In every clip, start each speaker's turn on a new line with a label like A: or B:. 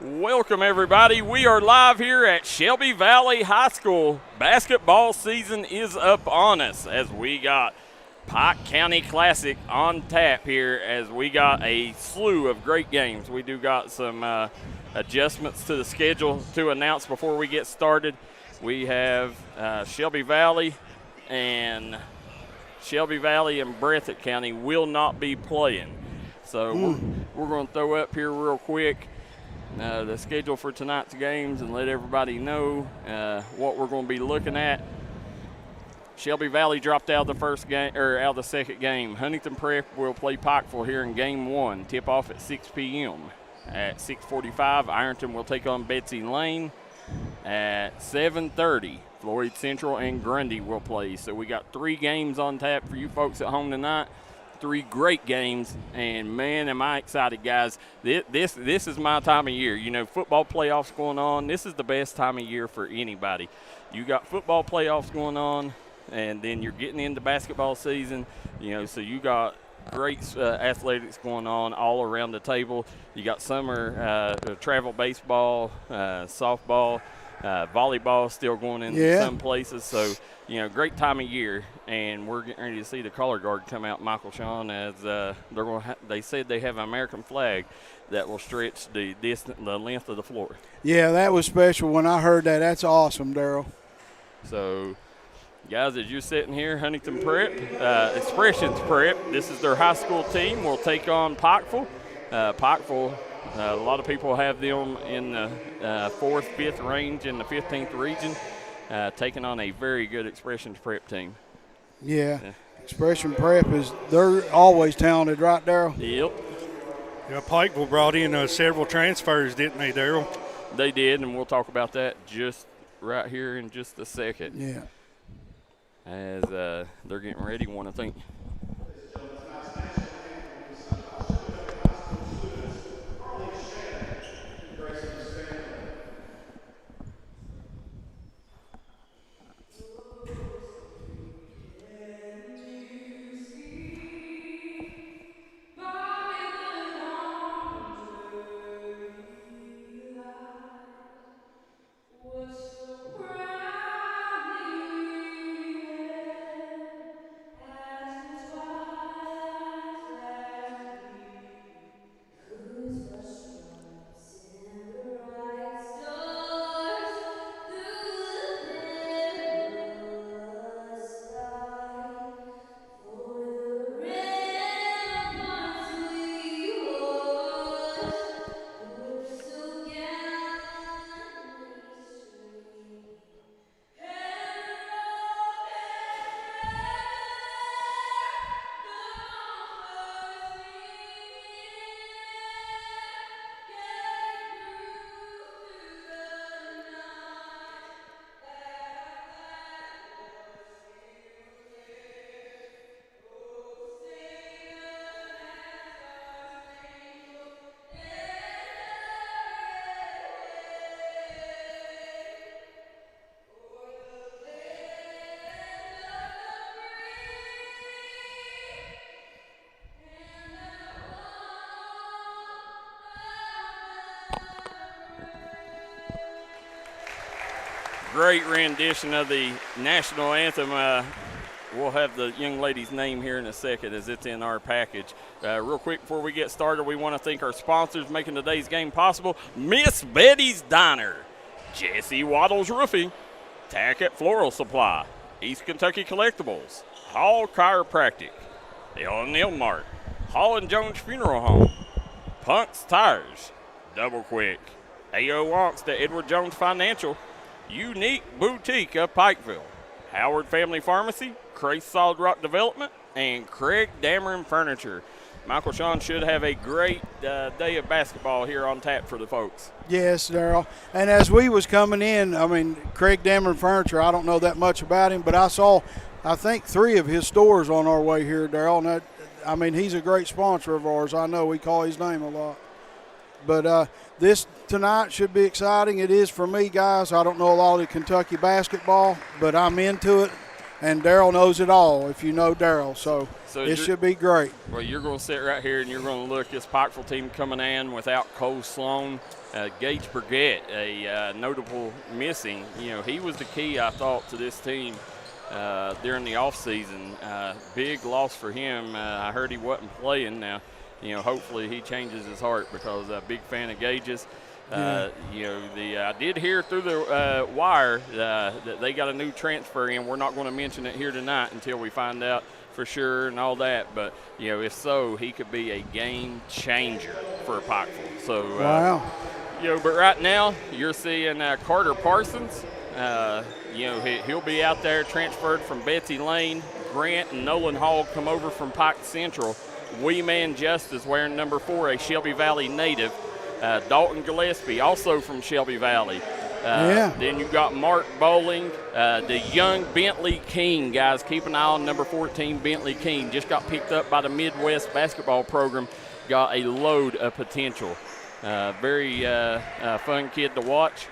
A: Welcome, everybody. We are live here at Shelby Valley High School. Basketball season is up on us as we got Pike County Classic on tap here as we got a slew of great games. We do got some adjustments to the schedule to announce before we get started. We have Shelby Valley and Breathitt County will not be playing. So we're going to throw up here real quick the schedule for tonight's games and let everybody know what we're going to be looking at. Shelby Valley dropped out of the first game or out of the second game. Huntington Prep will play Pikeville here in game one. Tip off at 6 p.m. At 6:45, Ironton will take on Betsy Lane. At 7:30, Floyd Central and Grundy will play. So we got 3 games on tap for you folks at home tonight. 3 great games, and man, am I excited, guys. This is my time of year. You know, football playoffs going on. This is the best time of year for anybody. You got football playoffs going on, and then you're getting into basketball season, you know, so you got great athletics going on all around the table. You got summer travel baseball, softball, volleyball still going in some places. So, you know, great time of year, and we're getting ready to see the color guard come out, Michael Sean, as they said they have an American flag that will stretch the length of the floor.
B: Yeah, that was special when I heard that. That's awesome, Darryl.
A: So, guys, as you're sitting here, Huntington Prep, Expression's Prep, this is their high school team. We'll take on Pikeville. Pikeville, a lot of people have them in the 4th, 5th range in the 15th region, taking on a very good Expression's Prep team.
B: Yeah. Expression Prep they're always talented, right, Darryl?
A: Yep.
C: Yeah, Pikeville brought in several transfers, didn't they, Darryl?
A: They did, and we'll talk about that just right here in just a second.
B: Yeah.
A: As they're getting ready, I think. Great rendition of the national anthem. We'll have the young lady's name here in a second as it's in our package. Real quick before we get started, we want to thank our sponsors making today's game possible. Miss Betty's Diner, Jesse Waddles Roofing, Tackett Floral Supply, East Kentucky Collectibles, Hall Chiropractic, L&L Mart, Hall & Jones Funeral Home, Punk's Tires, Double Quick, A.O. Wonks to Edward Jones Financial, Unique Boutique of Pikeville, Howard Family Pharmacy, Crace Solid Rock Development, and Craig Dameron Furniture. Michael Sean should have a great day of basketball here on tap for the folks.
B: Yes, Darryl. And as we was coming in, I mean, Craig Dameron Furniture, I don't know that much about him, but I saw, I think, 3 of his stores on our way here, Darryl. And that, I mean, he's a great sponsor of ours. I know we call his name a lot. But this tonight should be exciting. It is for me, guys. I don't know a lot of Kentucky basketball, but I'm into it. and Darryl knows it all if you know Darryl. So it should be great.
A: Well, you're going to sit right here and you're going to look at this Pikeville team coming in without Cole Sloan. Gage Burgett, a notable missing. He was the key, I thought, to this team during the offseason. Big loss for him. I heard he wasn't playing. Now, hopefully he changes his heart because I'm a big fan of Gage's. I did hear through the wire that they got a new transfer in. We're not going to mention it here tonight until we find out for sure and all that. But, if so, he could be a game changer for Pikeville. So,
B: wow.
A: But right now you're seeing Carter Parsons. He'll be out there transferred from Betsy Lane. Grant and Nolan Hall come over from Pike Central. Wee Man Justice wearing number 4, a Shelby Valley native. Dalton Gillespie, also from Shelby Valley. Then you've got Mark Bowling, the young Bentley King, guys. Keep an eye on number 14, Bentley King. Just got picked up by the Midwest basketball program. Got a load of potential. Very fun kid to watch.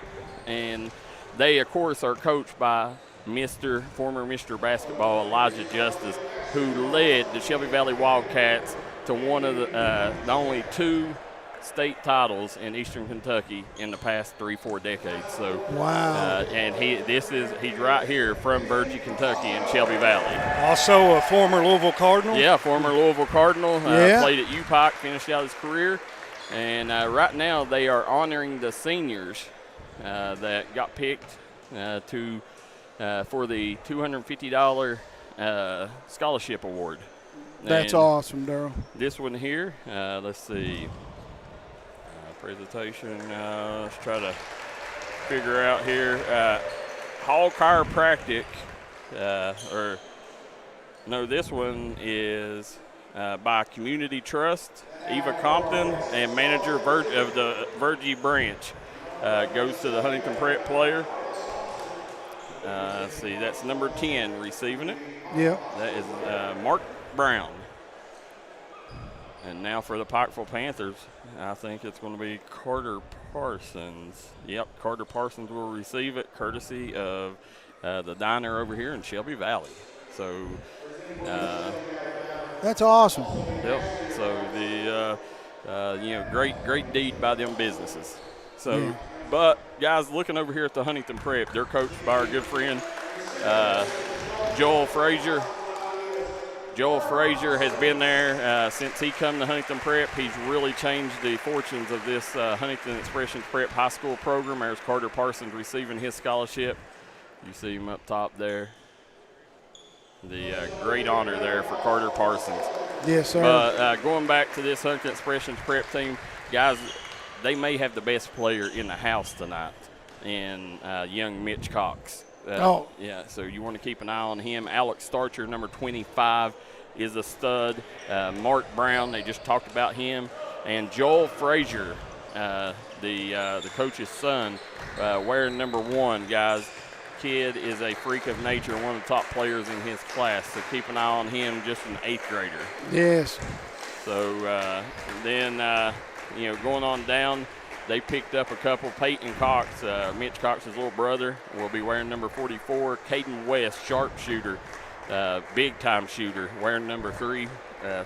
A: And they, of course, are coached by former Mr. Basketball Elijah Justice, who led the Shelby Valley Wildcats to one of the only 2 state titles in Eastern Kentucky in the past 3-4 decades. So
B: wow.
A: And he's right here from Virgie, Kentucky, in Shelby Valley.
C: Also a former Louisville Cardinal.
A: Yeah, former Louisville Cardinal. Played at UPike, finished out his career, and right now they are honoring the seniors that got picked for the $250 scholarship award.
B: That's awesome, Darryl.
A: This one here, let's see. Presentation. Let's try to figure out here. Hall Chiropractic, this one is by Community Trust. Eva Compton and manager of the Virgie branch goes to the Huntington Prep player. Let's see, that's number 10 receiving it.
B: Yep.
A: That is Mark Brown. And now for the Pikeville Panthers, I think it's going to be Carter Parsons. Yep, Carter Parsons will receive it courtesy of the diner over here in Shelby Valley. So
B: that's awesome.
A: Yep. So the great deed by them businesses. So, yeah. But guys, looking over here at the Huntington Prep, they're coached by our good friend Joel Frazier. Joel Frazier has been there since he come to Huntington Prep. He's really changed the fortunes of this Huntington Expression Prep High School program. There's Carter Parsons receiving his scholarship. You see him up top there. The great honor there for Carter Parsons.
B: Yes, sir.
A: But going back to this Huntington Expression Prep team, guys, they may have the best player in the house tonight in young Mitch Cox. Yeah, so you want to keep an eye on him. Alex Starcher, number 25, is a stud. Mark Brown, they just talked about him. And Joel Frazier, the coach's son, wearing number 1, guys. Kid is a freak of nature, one of the top players in his class. So keep an eye on him, just an 8th grader.
B: Yes.
A: So then, going on down, they picked up a couple. Peyton Cox, Mitch Cox's little brother, will be wearing number 44. Caden West, sharpshooter, big-time shooter, wearing number 3.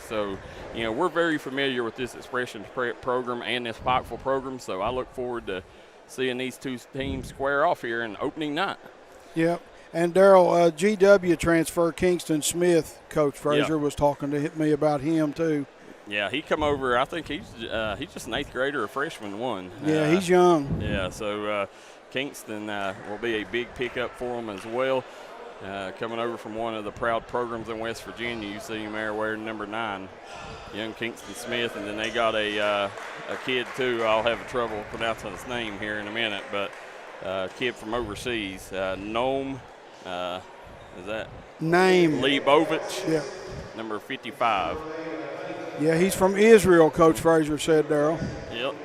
A: So, we're very familiar with this Expression Prep program and this Pikeville program, so I look forward to seeing these 2 teams square off here in opening night.
B: Yep. And, Darryl, GW transfer Kingston Smith, Coach Frazier was talking to me about him, too.
A: Yeah, he come over. I think he's just an 8th grader, a freshman one.
B: Yeah, he's young.
A: Yeah, so Kingston will be a big pickup for him as well. Coming over from one of the proud programs in West Virginia. You see him there wearing number 9, young Kingston Smith. And then they got a kid, too. I'll have trouble pronouncing his name here in a minute, but a kid from overseas, Noam, is that?
B: Name.
A: Leibovich,
B: yeah.
A: Number 55.
B: Yeah, he's from Israel, Coach Frazier said, Darryl.
A: Yep.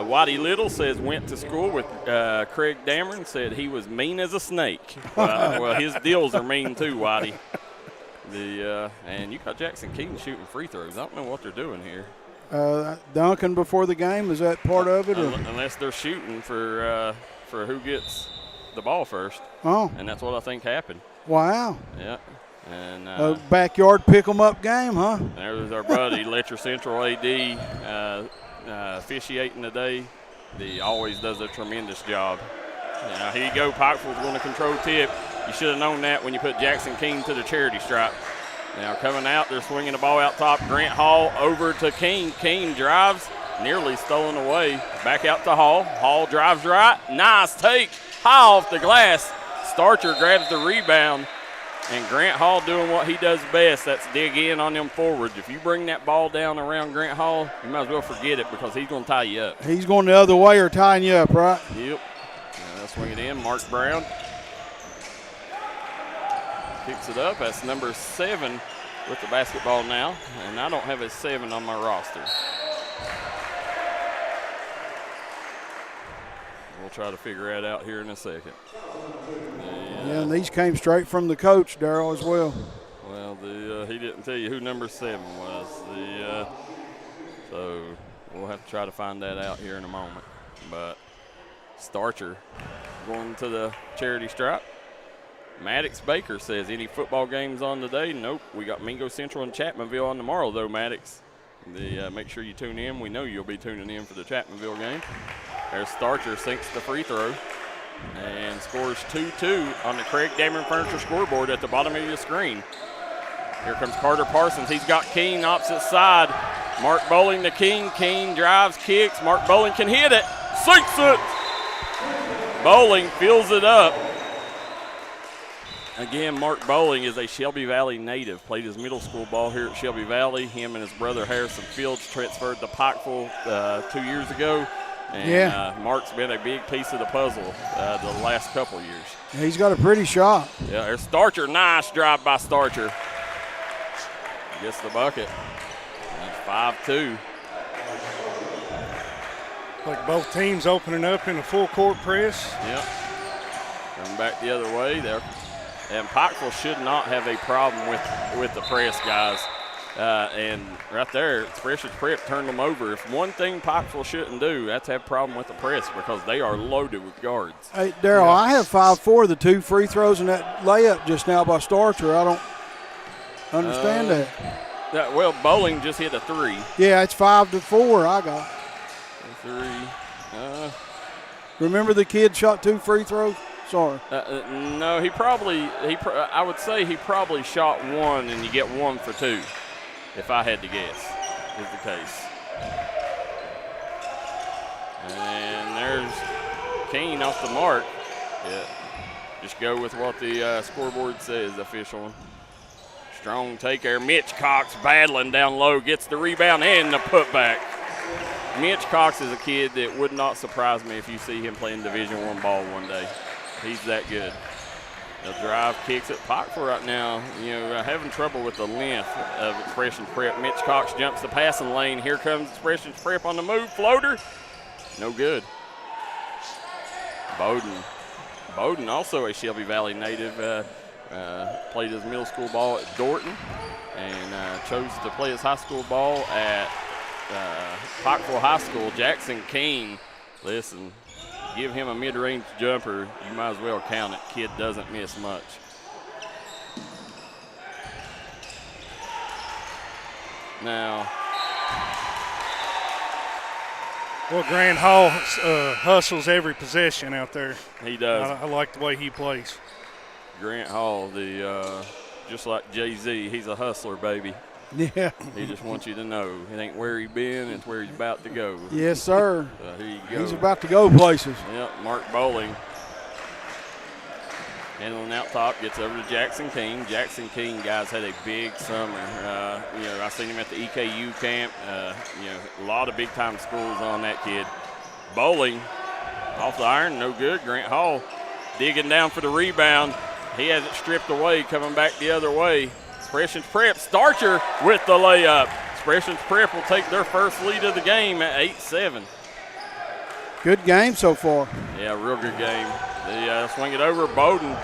A: Whitey Little says went to school with Craig Dameron, said he was mean as a snake. Well, his deals are mean too, Whitey. And you got Jackson Keaton shooting free throws. I don't know what they're doing here.
B: Duncan before the game, is that part of it?
A: Unless they're shooting for who gets the ball first.
B: Oh.
A: And that's what I think happened.
B: Wow.
A: Yeah. And
B: a backyard pick-em-up game, huh?
A: There's our buddy, Letcher Central AD, officiating today. He always does a tremendous job. Here you go. Pikeville's going to control tip. You should have known that when you put Jackson King to the charity stripe. Now coming out, they're swinging the ball out top. Grant Hall over to King. King drives, nearly stolen away. Back out to Hall. Hall drives right. Nice take. High off the glass. Starcher grabs the rebound. And Grant Hall doing what he does best. That's dig in on them forwards. If you bring that ball down around Grant Hall, you might as well forget it because he's going to tie you up.
B: He's going the other way or tying you up, right?
A: Yep. They'll swing it in. Mark Brown picks it up. That's number 7 with the basketball now. And I don't have a 7 on my roster. We'll try to figure that out here in a second.
B: Yeah, and these came straight from the coach, Darryl, as well.
A: Well, he didn't tell you who number 7 was. So we'll have to try to find that out here in a moment. But Starcher going to the charity stripe. Maddox Baker says, any football games on today? Nope. We got Mingo Central and Chapmanville on tomorrow, though, Maddox. Make sure you tune in. We know you'll be tuning in for the Chapmanville game. There's Starcher, sinks the free throw and scores 2-2 on the Craig Dameron Furniture scoreboard at the bottom of your screen. Here comes Carter Parsons. He's got King opposite side. Mark Bowling to King. King drives, kicks. Mark Bowling can hit it. Sinks it. Bowling fills it up. Again, Mark Bowling is a Shelby Valley native. Played his middle school ball here at Shelby Valley. Him and his brother Harrison Fields transferred to Pikeville 2 years ago. And Mark's been a big piece of the puzzle the last couple years.
B: He's got a pretty shot.
A: Yeah, there's Starcher. Nice drive by Starcher. Gets the bucket. And 5-2.
C: Like both teams opening up in a full court press.
A: Yep. Coming back the other way there. And Pikeville should not have a problem with the press, guys. And right there, Expresion Prep turned them over. If one thing Pikeville shouldn't do, that's have a problem with the press because they are loaded with guards.
B: Hey, Darryl, I have 5-4, the 2 free throws and that layup just now by Starcher. I don't understand that.
A: Well, Bowling just hit a 3.
B: Yeah, it's 5-4 I got.
A: 3.
B: Remember the kid shot 2 free throws? Sorry.
A: No, I would say he probably shot 1 and you get 1 for 2. If I had to guess, is the case. And there's Kane off the mark. Yeah. Just go with what the scoreboard says, official. Strong take there. Mitch Cox battling down low, gets the rebound and the putback. Mitch Cox is a kid that would not surprise me if you see him playing Division I ball one day. He's that good. The drive kicks it. Pikeville right now, having trouble with the length of Expression Prep. Mitch Cox jumps the passing lane. Here comes Expression Prep on the move. Floater. No good. Bowden, also a Shelby Valley native, played his middle school ball at Dorton and chose to play his high school ball at Pikeville High School. Jackson King, listen. Give him a mid-range jumper, you might as well count it. Kid doesn't miss much. Now.
C: Well, Grant Hall hustles every possession out there.
A: He does.
C: I like the way he plays.
A: Grant Hall, just like Jay-Z, he's a hustler, baby.
B: Yeah.
A: He just wants you to know it ain't where he's been, it's where he's about to go.
B: Yes, sir.
A: Here you go.
B: He's about to go places.
A: Yep, Mark Bowling. Handling out top, gets over to Jackson King. Jackson King, guys, had a big summer. I seen him at the EKU camp. A lot of big-time schools on that kid. Bowling off the iron, no good. Grant Hall digging down for the rebound. He has it stripped away, coming back the other way. Expression Prep, Starcher with the layup. Expression Prep will take their first lead of the game at 8-7.
B: Good game so far.
A: Yeah, real good game. They swing it over. Bowden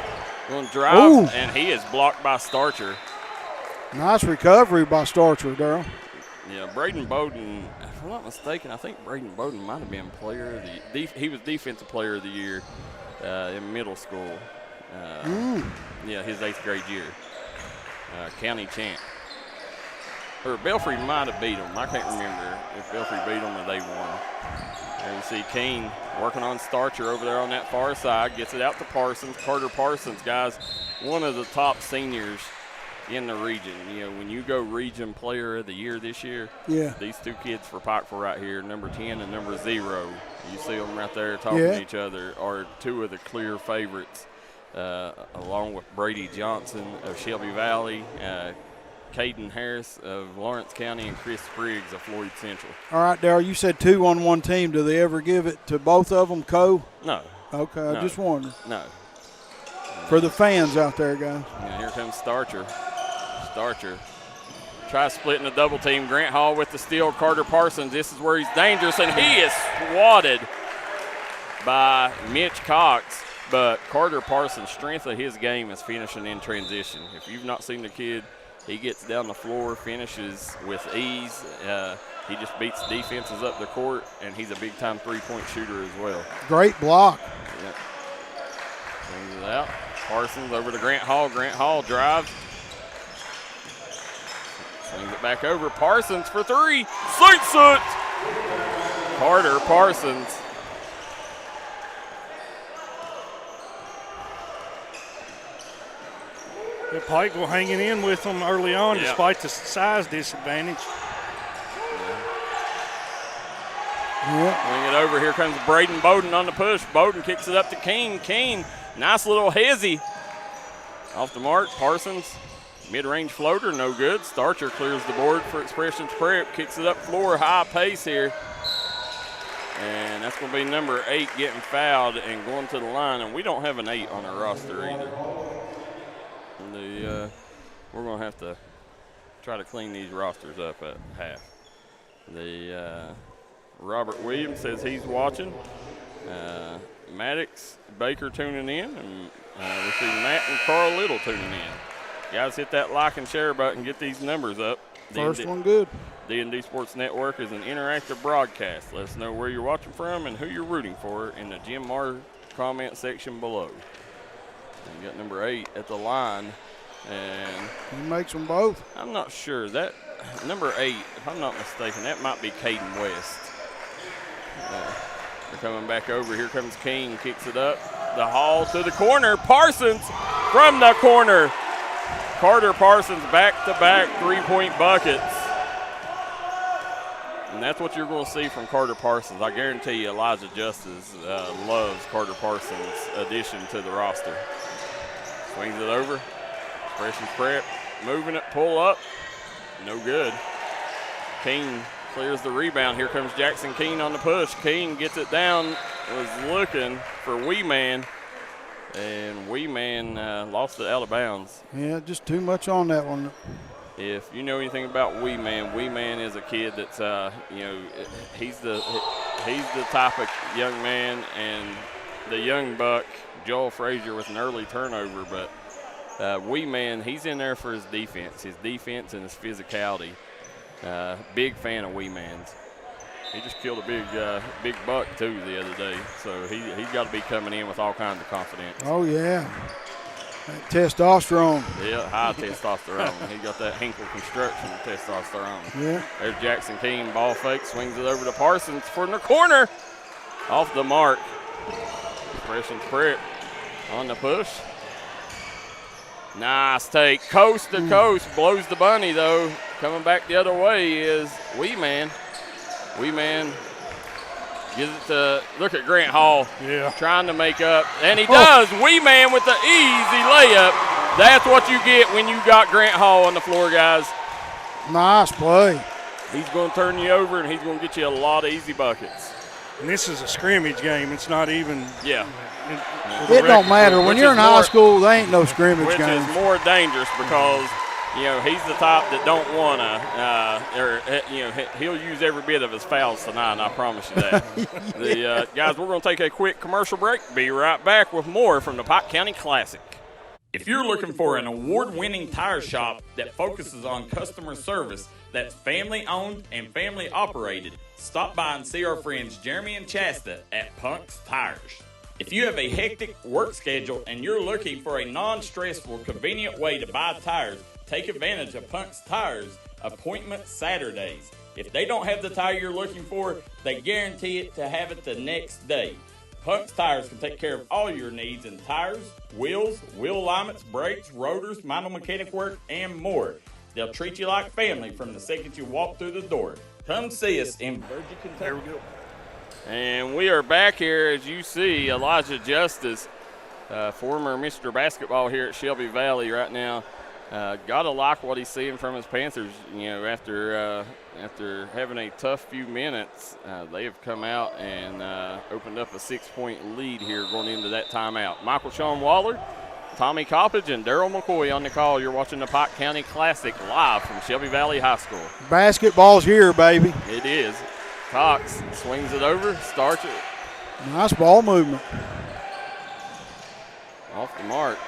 A: going to drive, and he is blocked by Starcher.
B: Nice recovery by Starcher, Darryl.
A: Yeah, Braden Bowden, if I'm not mistaken, I think Braden Bowden might have been player of the he was defensive player of the year in middle school. Yeah, his 8th grade year. County champ. Or Belfry might have beat them. I can't remember if Belfry beat them or they won. And you see Keene working on Starcher over there on that far side. Gets it out to Parsons. Carter Parsons, guys, one of the top seniors in the region. You know, when you go region player of the year this year, these two kids for Pikeville right here, number 10 and number 0, you see them right there talking to each other, are two of the clear favorites, along with Brady Johnson of Shelby Valley, Caden Harris of Lawrence County, and Chris Spriggs of Floyd Central.
B: All right, Darryl, you said 2 on one team. Do they ever give it to both of them, Co?
A: No.
B: Okay, I just wondered.
A: No.
B: For the fans out there, guys.
A: And here comes Starcher. Starcher tries splitting the double team. Grant Hall with the steal. Carter Parsons. This is where he's dangerous, and he is swatted by Mitch Cox. But Carter Parsons' strength of his game is finishing in transition. If you've not seen the kid, he gets down the floor, finishes with ease. He just beats defenses up the court, and he's a big-time three-point shooter as well.
B: Great block.
A: Yep. Brings it out. Parsons over to Grant Hall. Grant Hall drives. Swings it back over. Parsons for 3. Sinks it! Carter Parsons.
C: Pikeville hanging in with them early on despite the size disadvantage.
A: Swing it over. Here comes Braden Bowden on the push. Bowden kicks it up to Keene. Keene, nice little hezzy. Off the mark. Parsons, mid-range floater, no good. Starcher clears the board for Expression's Prep. Kicks it up floor, high pace here. And that's going to be number 8 getting fouled and going to the line. And we don't have an 8 on our roster either. We're going to have to try to clean these rosters up at half. Robert Williams says he's watching. Maddox Baker tuning in, and we see Matt and Carl Little tuning in. Guys, hit that like and share button, get these numbers up.
B: First one good.
A: D&D Sports Network is an interactive broadcast. Let us know where you're watching from and who you're rooting for in the Jim Marr comment section below. And you got number 8 at the line. And
B: he makes them both.
A: I'm not sure. That number 8, if I'm not mistaken, that might be Caden West. They're coming back over. Here comes Keene, kicks it up. The Hall to the corner. Parsons from the corner. Carter Parsons back-to-back three-point buckets. And that's what you're going to see from Carter Parsons. I guarantee you Elijah Justice loves Carter Parsons' addition to the roster. Swings it over. Expression's Prep, moving it, pull up, no good. Keene clears the rebound. Here comes Jackson Keene on the push. Keene gets it down, was looking for Wee Man, and Wee Man lost it out of bounds.
B: Yeah, just too much on that one.
A: If you know anything about Wee Man is a kid that's, he's the type of young man, and the young buck, Joel Frazier, with an early turnover, but Wee Man, he's in there for his defense and his physicality. Big fan of Wee Man's. He just killed a big buck too the other day, so he's got to be coming in with all kinds of confidence.
B: Oh yeah, that testosterone.
A: Yeah, high testosterone. He got that Hinkle Construction testosterone.
B: Yeah.
A: There's Jackson Keene, ball fake, swings it over to Parsons from the corner, off the mark. Expression's Prep on the push. Nice take, coast to coast, blows the bunny though. Coming back the other way is Wee Man. Wee Man gives it to, look at Grant Hall, trying to make up, and he does. Wee Man with the easy layup. That's what you get when you got Grant Hall on the floor, guys.
B: Nice play.
A: He's going to turn you over, and he's going to get you a lot of easy buckets.
C: And this is a scrimmage game. It's not even.
A: Yeah.
B: It don't matter. When you're in high school, there ain't no scrimmage
A: which
B: games.
A: Which is more dangerous because, he's the type that don't want to, he'll use every bit of his fouls tonight, I promise you that. Guys, we're going to take a quick commercial break. Be right back with more from the Pike County Classic. If you're looking for an award-winning tire shop that focuses on customer service that's family-owned and family-operated, stop by and see our friends Jeremy and Chasta at Punk's Tires.
D: If you have a hectic work schedule and you're looking for a non-stressful, convenient way to buy tires, take advantage of Punk's Tires Appointment Saturdays. If they don't have the tire you're looking for, they guarantee it to have it the next day. Punk's Tires can take care of all your needs in tires, wheels, wheel alignments, brakes, rotors, minor mechanic work, and more. They'll treat you like family from the second you walk through the door. Come see us in Virgin, Kentucky. There we go.
A: And we are back here, as you see, Elijah Justice, former Mr. Basketball here at Shelby Valley right now. Gotta like what he's seeing from his Panthers. You know, after having a tough few minutes, they have come out and opened up a 6-point lead here going into that timeout. Michael Sean Waller, Tommy Coppage, and Darryl McCoy on the call. You're watching the Pike County Classic live from Shelby Valley High School.
B: Basketball's here, baby.
A: It is. Cox swings it over, starts it.
B: Nice ball movement.
A: Off the mark.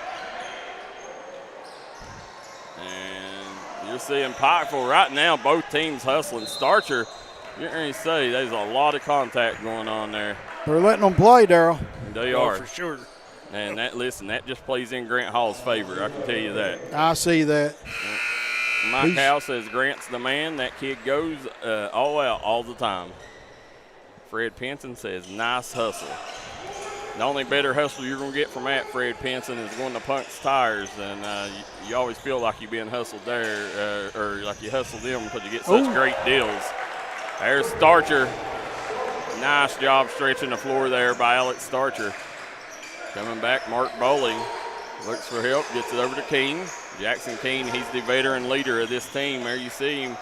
A: And you're seeing Pikeville right now, both teams hustling. Starcher, you're going to say there's a lot of contact going on there.
B: They're letting them play, Darryl.
A: They are.
C: For sure.
A: And that just plays in Grant Hall's favor, I can tell you that.
B: I see that.
A: Mike Howe says Grant's the man. That kid goes all out all the time. Fred Pinson says nice hustle. The only better hustle you're going to get from that, Fred Pinson, is going to Punk's Tires. And you always feel like you're being hustled there, or like you hustle them because you get such great deals. There's Starcher. Nice job stretching the floor there by Alex Starcher. Coming back, Mark Bowling looks for help, gets it over to King. Jackson Keene, he's the veteran leader of this team. There you see him.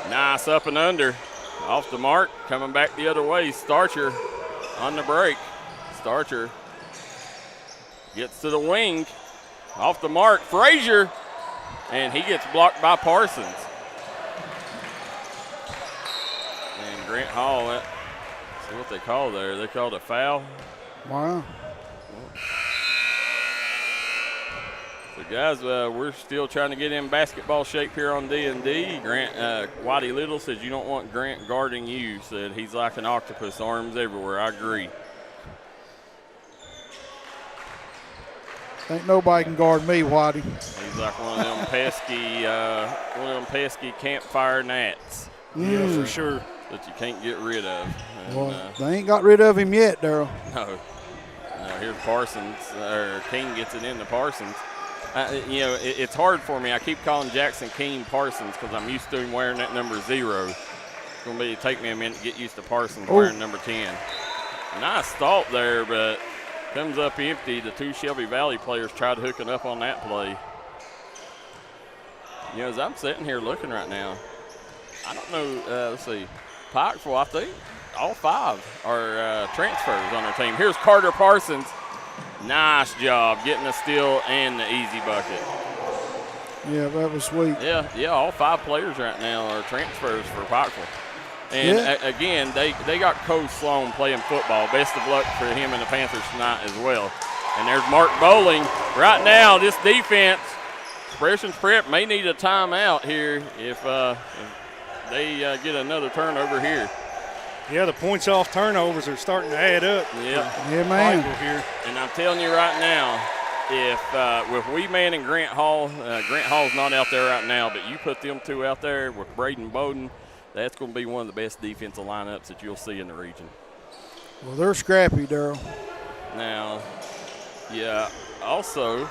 A: Nice up and under. Off the mark, coming back the other way. Starcher on the break. Starcher gets to the wing. Off the mark, Frazier. And he gets blocked by Parsons. And Grant Hall, see what they call there. They called a foul.
B: Wow.
A: So guys, we're still trying to get in basketball shape here on D&D. Grant, Whitey Little says you don't want Grant guarding you. Said he's like an octopus, arms everywhere. I agree.
B: Ain't nobody can guard me, Whitey.
A: He's like one of them pesky campfire gnats.
C: Yeah, for sure.
A: That you can't get rid of. And,
B: well, they ain't got rid of him yet, Darryl.
A: No. Here's Parsons, or King gets it into Parsons. You know, it's hard for me. I keep calling Jackson Keene Parsons because I'm used to him wearing that number 0. It's going to take me a minute to get used to Parsons wearing number 10. Nice thought there, but comes up empty. The two Shelby Valley players tried hooking up on that play. You know, as I'm sitting here looking right now, I don't know, let's see, Pikeville, I think all 5 are transfers on their team. Here's Carter Parsons. Nice job getting the steal and the easy bucket.
B: Yeah, that was sweet.
A: Yeah, all 5 players right now are transfers for Pikeville. And again, they got Coach Sloan playing football. Best of luck for him and the Panthers tonight as well. And there's Mark Bowling. Right now, this defense, Expression Prep may need a timeout here if they get another turnover here.
C: Yeah, the points off turnovers are starting to add up.
B: Yeah, man.
C: Here.
A: And I'm telling you right now, if with Weeman and Grant Hall's not out there right now, but you put them 2 out there with Braden Bowden, that's going to be one of the best defensive lineups that you'll see in the region.
B: Well, they're scrappy, Darryl.
A: Now, yeah, also,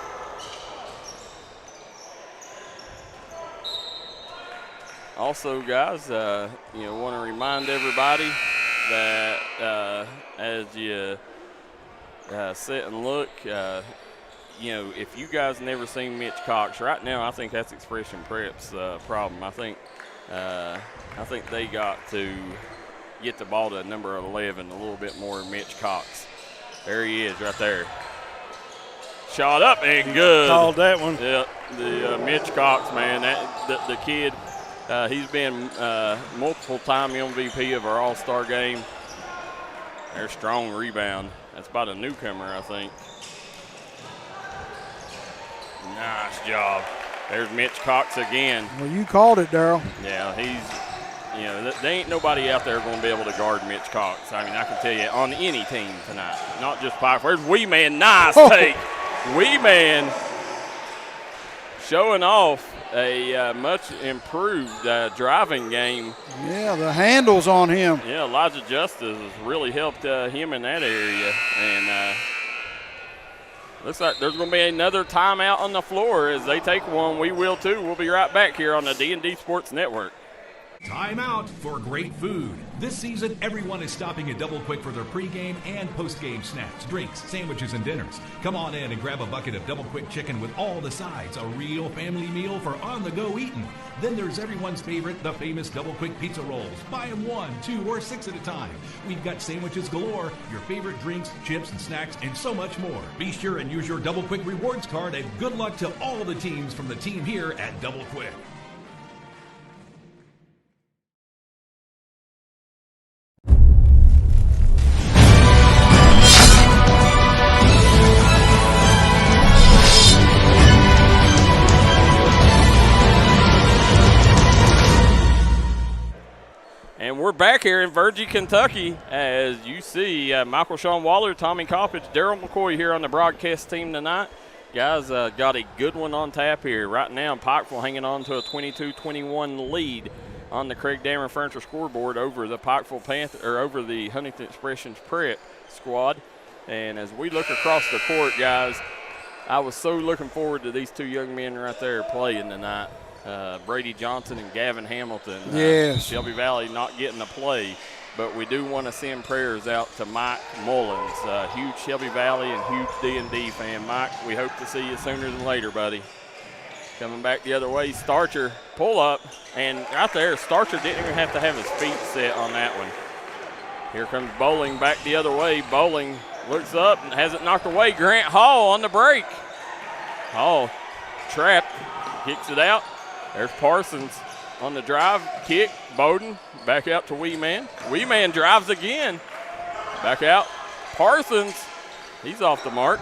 A: guys, want to remind everybody that as you sit and look, if you guys never seen Mitch Cox, right now I think that's Expression Prep's problem. I think they got to get the ball to number 11 a little bit more. Mitch Cox, there he is, right there. Shot up and good.
C: Called that one.
A: Yeah, the Mitch Cox, man, the kid. He's been multiple-time MVP of our All-Star game. There's strong rebound. That's about a newcomer, I think. Nice job. There's Mitch Cox again.
B: Well, you called it, Darryl.
A: Yeah, there ain't nobody out there going to be able to guard Mitch Cox. I mean, I can tell you on any team tonight, not just Pike. Where's Wee Man? Nice take. Wee Man showing off a much improved driving game.
B: Yeah, the handles on him.
A: Yeah, Elijah Justice has really helped him in that area. And looks like there's going to be another timeout on the floor. As they take one, we will too. We'll be right back here on the D&D Sports Network.
E: Time out for great food. This season, everyone is stopping at Double Quick for their pregame and postgame snacks, drinks, sandwiches, and dinners. Come on in and grab a bucket of Double Quick chicken with all the sides, a real family meal for on-the-go eating. Then there's everyone's favorite, the famous Double Quick pizza rolls. Buy them 1, 2, or 6 at a time. We've got sandwiches galore, your favorite drinks, chips, and snacks, and so much more. Be sure and use your Double Quick rewards card, and good luck to all the teams from the team here at Double Quick.
A: And we're back here in Virgie, Kentucky, as you see Michael Sean Waller, Tommy Coppage, Darryl McCoy here on the broadcast team tonight. Guys, got a good one on tap here. Right now, Pikeville hanging on to a 22-21 lead on the Craig Dameron Furniture scoreboard over the over the Huntington Expression's prep squad. And as we look across the court, guys, I was so looking forward to these two young men right there playing tonight. Brady Johnson and Gavin Hamilton.
B: Yes.
A: Shelby Valley not getting to play, but we do want to send prayers out to Mike Mullins, huge Shelby Valley and huge D&D fan. Mike, we hope to see you sooner than later, buddy. Coming back the other way, Starcher pull up, and right there, Starcher didn't even have to have his feet set on that one. Here comes Bowling back the other way. Bowling looks up and has it knocked away. Grant Hall on the break. Hall trapped, kicks it out. There's Parsons on the drive, kick, Bowden, back out to Wee Man. Wee Man drives again, back out. Parsons, he's off the mark.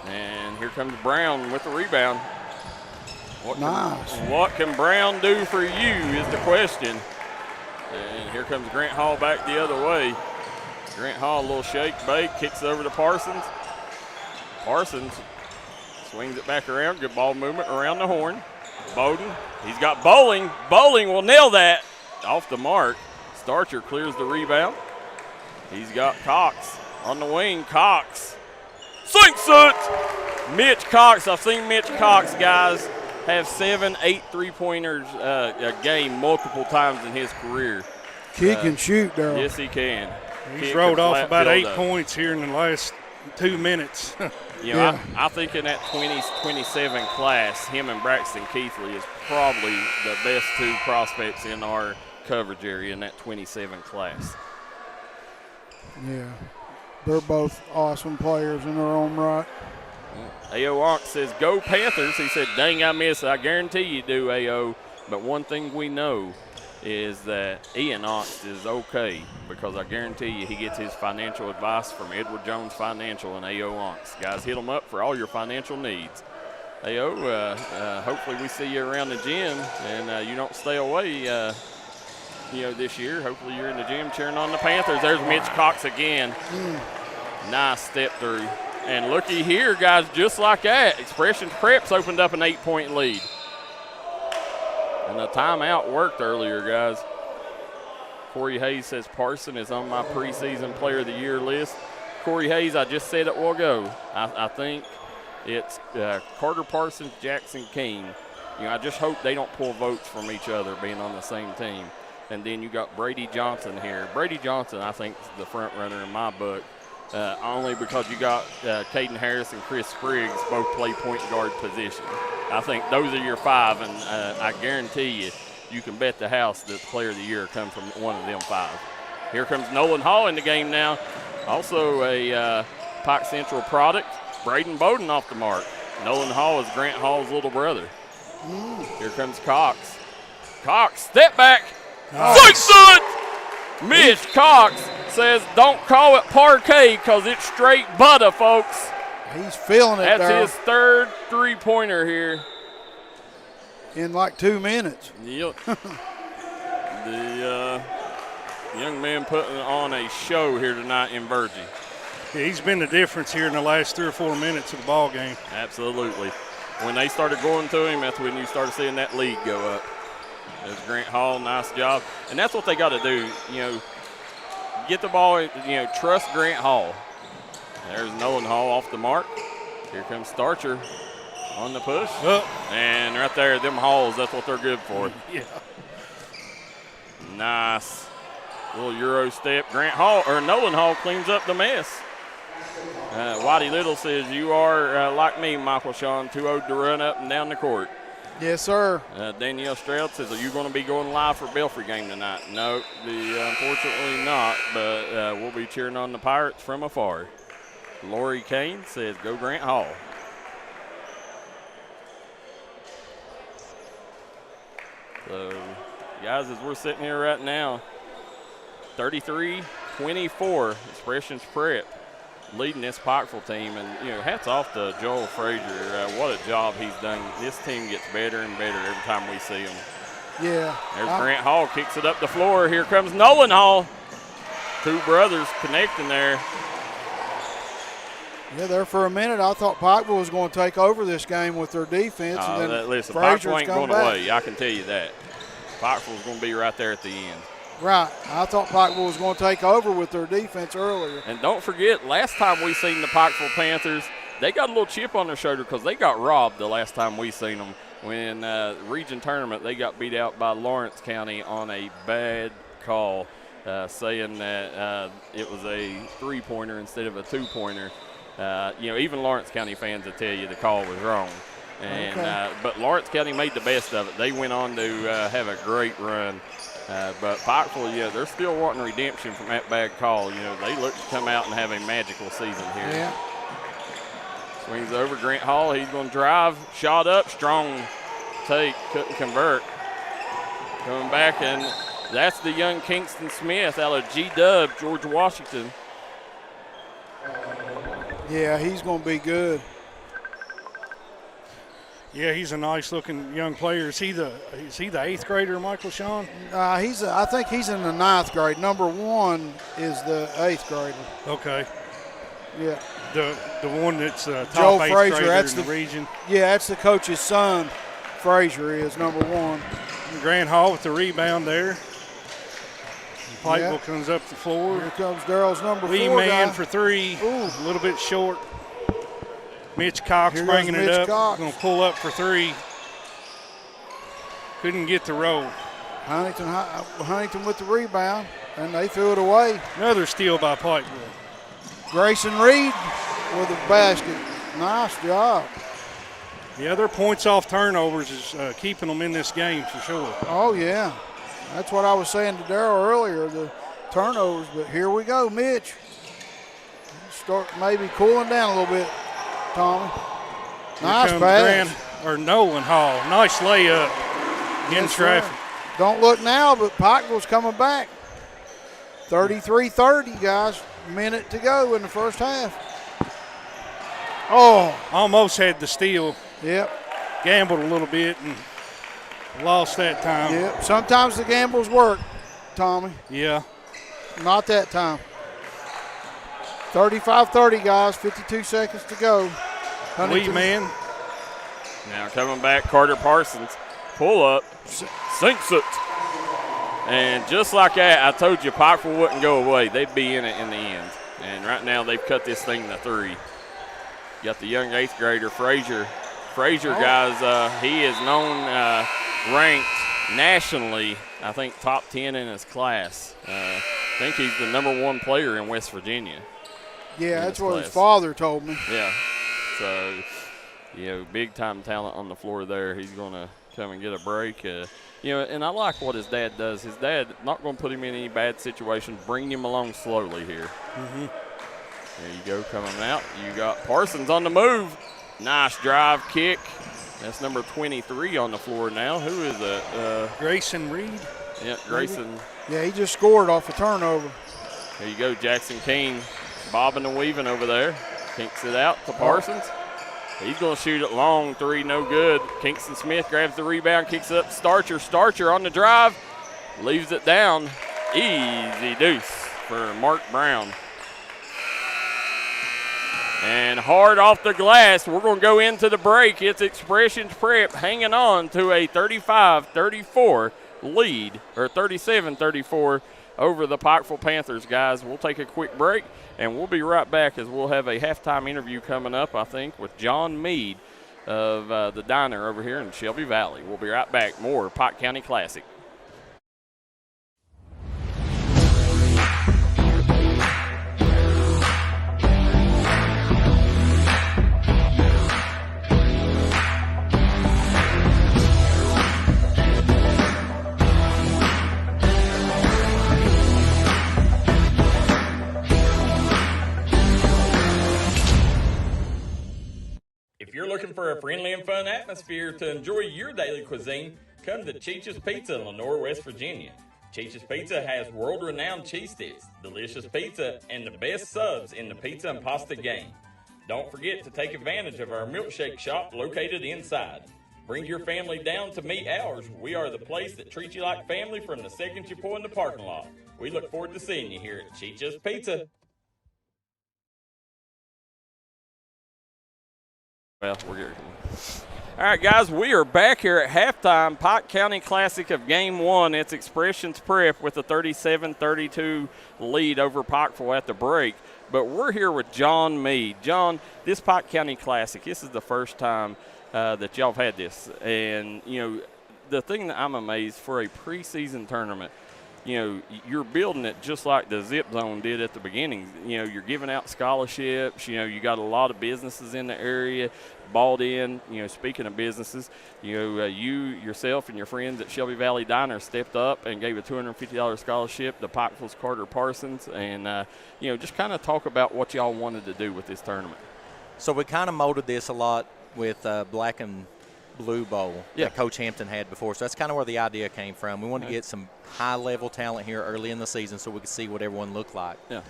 A: And here comes Brown with the rebound. What can Brown do for you is the question. And here comes Grant Hall back the other way. Grant Hall, a little shake, bake, kicks over to Parsons. Parsons swings it back around, good ball movement around the horn. Bowden, he's got Bowling. Bowling will nail that off the mark. Starcher clears the rebound. He's got Cox on the wing. Cox sinks it. Mitch Cox, I've seen Mitch Cox, guys, have 7, 8 3-pointers a game multiple times in his career.
B: He can shoot, Darryl.
A: Yes, he can.
C: He's rolled off about 8 points here in the last 2 minutes.
A: I think in that 20-27 class, him and Braxton Keithley is probably the best 2 prospects in our coverage area in that 27 class.
B: Yeah, they're both awesome players in their own right.
A: A.O. Onk says, go Panthers. He said, dang, I miss it. I guarantee you do, A.O. But one thing we know is that Ian Onks is okay, because I guarantee you he gets his financial advice from Edward Jones Financial and A.O. Onks. Guys, hit them up for all your financial needs. A.O., hopefully we see you around the gym and you don't stay away, this year. Hopefully you're in the gym cheering on the Panthers. There's Mitch Cox again. Nice step through. And looky here, guys, just like that, Expression Preps opened up an 8-point lead. And the timeout worked earlier, guys. Corey Hayes says Parson is on my preseason player of the year list. Corey Hayes, I just said it will go. I think it's Carter Parsons, Jackson King. I just hope they don't pull votes from each other being on the same team. And then you got Brady Johnson here. Brady Johnson, I think, is the front runner in my book. Only because you got Caden Harris and Chris Spriggs both play point guard position. I think those are your 5, and I guarantee you can bet the house that the player of the year comes from one of them 5. Here comes Nolan Hall in the game now. Also a Pike Central product. Braden Bowden off the mark. Nolan Hall is Grant Hall's little brother. Here comes Cox. Cox, step back. Nice. Mitch Cox says don't call it parquet because it's straight butter, folks.
B: He's feeling it.
A: That's his 3rd 3-pointer here.
B: In like 2 minutes.
A: Yep. The young man putting on a show here tonight in Virgie.
C: Yeah, he's been the difference here in the last 3 or 4 minutes of the ball game.
A: Absolutely. When they started going to him, that's when you started seeing that lead go up. There's Grant Hall, nice job. And that's what they got to do, get the ball, trust Grant Hall. There's Nolan Hall off the mark. Here comes Starcher on the push. And right there, them Halls, that's what they're good for.
C: Yeah.
A: Nice. Little Euro step. Nolan Hall cleans up the mess. Whitey Little says, you are, like me, Michael Sean, too old to run up and down the court.
B: Yes, sir.
A: Danielle Stroud says, are you going to be going live for Belfry game tonight? No, unfortunately not, but we'll be cheering on the Pirates from afar. Lori Kane says, go Grant Hall. So, guys, as we're sitting here right now, 33-24, Expression's Prep leading this Pikeville team. And, hats off to Joel Frazier. What a job he's done. This team gets better and better every time we see him.
B: Yeah.
A: There's Grant Hall, kicks it up the floor. Here comes Nolan Hall. Two brothers connecting there.
B: Yeah, there for a minute, I thought Pikeville was going to take over this game with their defense. And then
A: listen,
B: Frazier's
A: Pikeville ain't going
B: back.
A: away. I can tell you that. Pikeville's going to be right there at the end.
B: Right. I thought Pikeville was going to take over with their defense earlier.
A: And don't forget, last time we seen the Pikeville Panthers, they got a little chip on their shoulder because they got robbed the last time we seen them. When region tournament, they got beat out by Lawrence County on a bad call, saying that it was a three-pointer instead of a two-pointer. Even Lawrence County fans will tell you the call was wrong. And but Lawrence County made the best of it. They went on to have a great run. But Pikeville, they're still wanting redemption from that bad call. They look to come out and have a magical season here.
B: Yeah.
A: Swings over Grant Hall. He's going to drive. Shot up. Strong take. Couldn't convert. Coming back, and that's the young Kingston Smith out of G-Dub, George Washington.
B: Yeah, he's going to be good.
C: Yeah, he's a nice-looking young player. Is he the 8th grader, Michael Sean?
B: I think he's in the 9th grade. Number 1 is the 8th grader.
C: Okay.
B: Yeah.
C: The one that's top
B: Joe
C: 8th
B: Frazier,
C: grader
B: that's
C: in the region.
B: Yeah, that's the coach's son. Frazier is number 1.
C: Grant Hall with the rebound there. Pikeville comes up the floor.
B: Here comes Darryl's number 4
C: Lee
B: guy.
C: man for 3.
B: Ooh.
C: A little bit short. Mitch Cox
B: Here
C: bringing
B: goes
C: it
B: Mitch
C: up.
B: Cox.
C: Going to pull up for 3. Couldn't get the roll.
B: Huntington with the rebound, and they threw it away.
C: Another steal by Pikeville.
B: Grayson Reed with the basket. Nice job.
C: Yeah, their points off turnovers is keeping them in this game for sure.
B: Oh, yeah. That's what I was saying to Darryl earlier, the turnovers. But here we go, Mitch. Start maybe cooling down a little bit, Tommy. Nice pass.
C: Nolan Hall. Nice layup in traffic.
B: Sir. Don't look now, but Pikeville's coming back. 33-30, guys. Minute to go in the first half. Oh.
C: Almost had the steal.
B: Yep.
C: Gambled a little bit and lost that time.
B: Yep. Sometimes the gambles work, Tommy.
C: Yeah.
B: Not that time. 35-30, guys. 52 seconds to go.
C: Lee man.
A: Now coming back, Carter Parsons. Pull up. Sinks it. And just like that, I told you Pikeville wouldn't go away. They'd be in it in the end. And right now they've cut this thing to 3. Got the young 8th grader, Frazier. Guys, he is known, ranked nationally, I think top 10 in his class. I think he's the number 1 player in West Virginia.
B: Yeah, that's what his father told me.
A: Yeah. So, big time talent on the floor there. He's going to come and get a break. And I like what his dad does. His dad not going to put him in any bad situation, bring him along slowly here.
C: Mm-hmm.
A: There you go, coming out. You got Parsons on the move. Nice drive kick. That's number 23 on the floor now. Who is that?
C: Grayson Reed.
A: Yeah, Grayson.
B: Yeah, he just scored off a turnover.
A: There you go, Jackson King bobbing and weaving over there. Kinks it out to Parsons. He's going to shoot it long. 3, no good. Kingston Smith grabs the rebound, kicks it up to Starcher. Starcher on the drive. leaves it down. Easy deuce for Mark Brown. And hard off the glass, we're going to go into the break. It's Expressions Prep hanging on to a 35-34 lead, or 37-34 over the Pikeville Panthers, guys. We'll take a quick break, and we'll be right back as we'll have a halftime interview coming up, I think, with John Meade of the diner over here in Shelby Valley. We'll be right back. More Pike County Classic.
D: If you're looking for a friendly and fun atmosphere to enjoy your daily cuisine, come to Cheech's Pizza in Lenore, West Virginia. Cheech's Pizza has world-renowned cheese sticks, delicious pizza, and the best subs in the pizza and pasta game. Don't forget to take advantage of our milkshake shop located inside. Bring your family down to meet ours. We are the place that treats you like family from the second you pull in the parking lot. We look forward to seeing you here at Cheech's Pizza.
A: Well, we're good. All right, guys, we are back here at halftime. Pike County Classic of Game 1. It's Expressions Prep with a 37-32 lead over Pikeville at the break. But we're here with John Meade. John, this Pike County Classic, this is the first time that y'all have had this. And, you know, the thing that I'm amazed for a preseason tournament, you know, you're building it just like the Zip Zone did at the beginning. You know, you're giving out scholarships. You know, you got a lot of businesses in the area bought in. You know, speaking of businesses, you know, you, yourself, and your friends at Shelby Valley Diner stepped up and gave a $250 scholarship to Pikeville's Carter Parsons. And, you know, just kind of talk about what y'all wanted to do with this tournament.
F: So we kind of molded this a lot with Black and Blue Bowl that Coach Hampton had before. So that's kind of where the idea came from. We wanted to get some high-level talent here early in the season so we could see what everyone looked like. Yeah.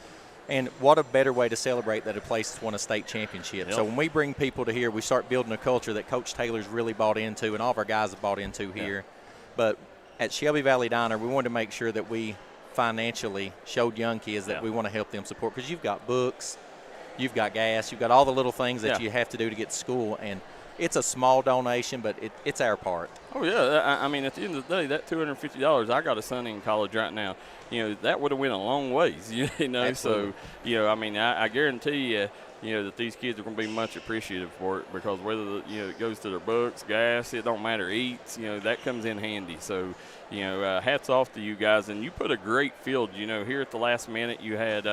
F: And what a better way to celebrate that a place has won a state championship. So when we bring people to here, we start building a culture that Coach Taylor's really bought into and all of our guys have bought into here. But at Shelby Valley Diner, we wanted to make sure that we financially showed young kids that we want to help them support, because you've got books, you've got gas, you've got all the little things that you have to do to get to school. And it's a small donation, but it's our part.
A: Oh, yeah. I mean, at the end of the day, that $250, I got a son in college right now. You know, that would have went a long ways, you know. Absolutely. So, you know, I mean, I guarantee you, you know, that these kids are going to be much appreciative for it, because whether, you know, it goes to their books, gas, it don't matter, eats, you know, that comes in handy. So, you know, hats off to you guys. And you put a great field, you know, here at the last minute you had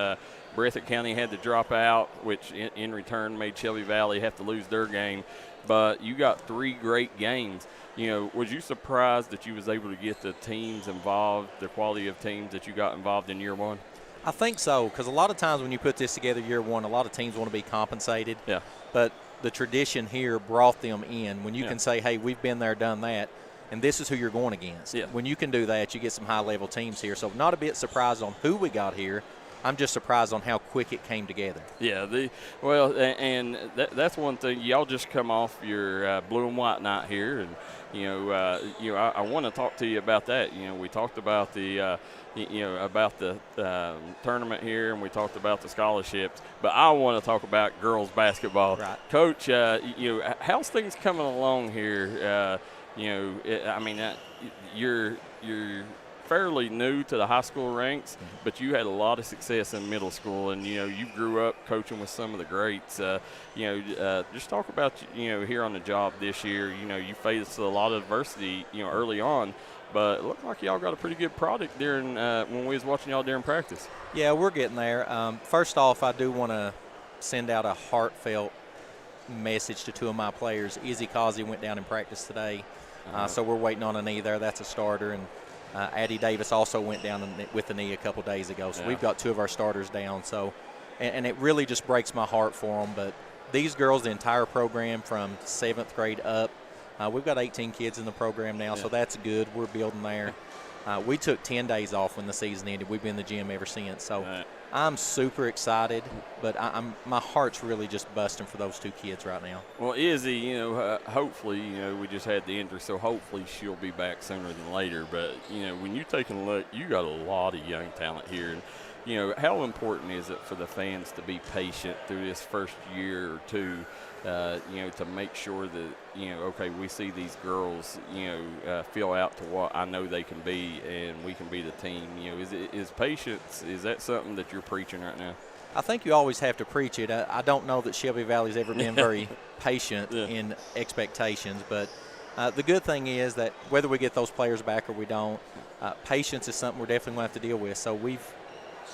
A: Breathitt County had to drop out, which in return made Shelby Valley have to lose their game. But you got 3 great games. You know, was you surprised that you was able to get the teams involved, the quality of teams that you got involved in year one?
F: I think so, because a lot of times when you put this together year one, a lot of teams want to be compensated. Yeah. But the tradition here brought them in. When you can say, hey, we've been there, done that, and this is who you're going against. Yeah. When you can do that, you get some high-level teams here. So not a bit surprised on who we got here. I'm just surprised on how quick it came together. Yeah,
A: that's one thing. Y'all just come off your blue and white night here, and I want to talk to you about that. You know, we talked about the tournament here, and we talked about the scholarships, but I want to talk about girls basketball. Right. Coach, how's things coming along here? You're fairly new to the high school ranks, but you had a lot of success in middle school, and you grew up coaching with some of the greats. Just talk about here on the job this year. You faced a lot of adversity early on, but it looked like y'all got a pretty good product during when we was watching y'all during practice.
F: Yeah, we're getting there. First off, I do want to send out a heartfelt message to 2 of my players. Izzy Causey went down in practice today, so we're waiting on a knee there. That's a starter. And Addie Davis also went down with the knee a couple days ago. So we've got 2 of our starters down. So, and it really just breaks my heart for them. But these girls, the entire program from 7th grade up, we've got 18 kids in the program now, so that's good. We're building there. We took 10 days off when the season ended. We've been in the gym ever since. So I'm super excited, but my heart's really just busting for those two kids right now.
A: Well, Izzy, hopefully, we just had the injury, so hopefully she'll be back sooner than later. But, when you're taking a look, you got a lot of young talent here. And, how important is it for the fans to be patient through this first year or two, to make sure that, okay, we see these girls, fill out to what I know they can be and we can be the team. Is patience, is that something that you're preaching right now?
F: I think you always have to preach it. I don't know that Shelby Valley's ever been very patient in expectations, but the good thing is that whether we get those players back or we don't, patience is something we're definitely going to have to deal with. So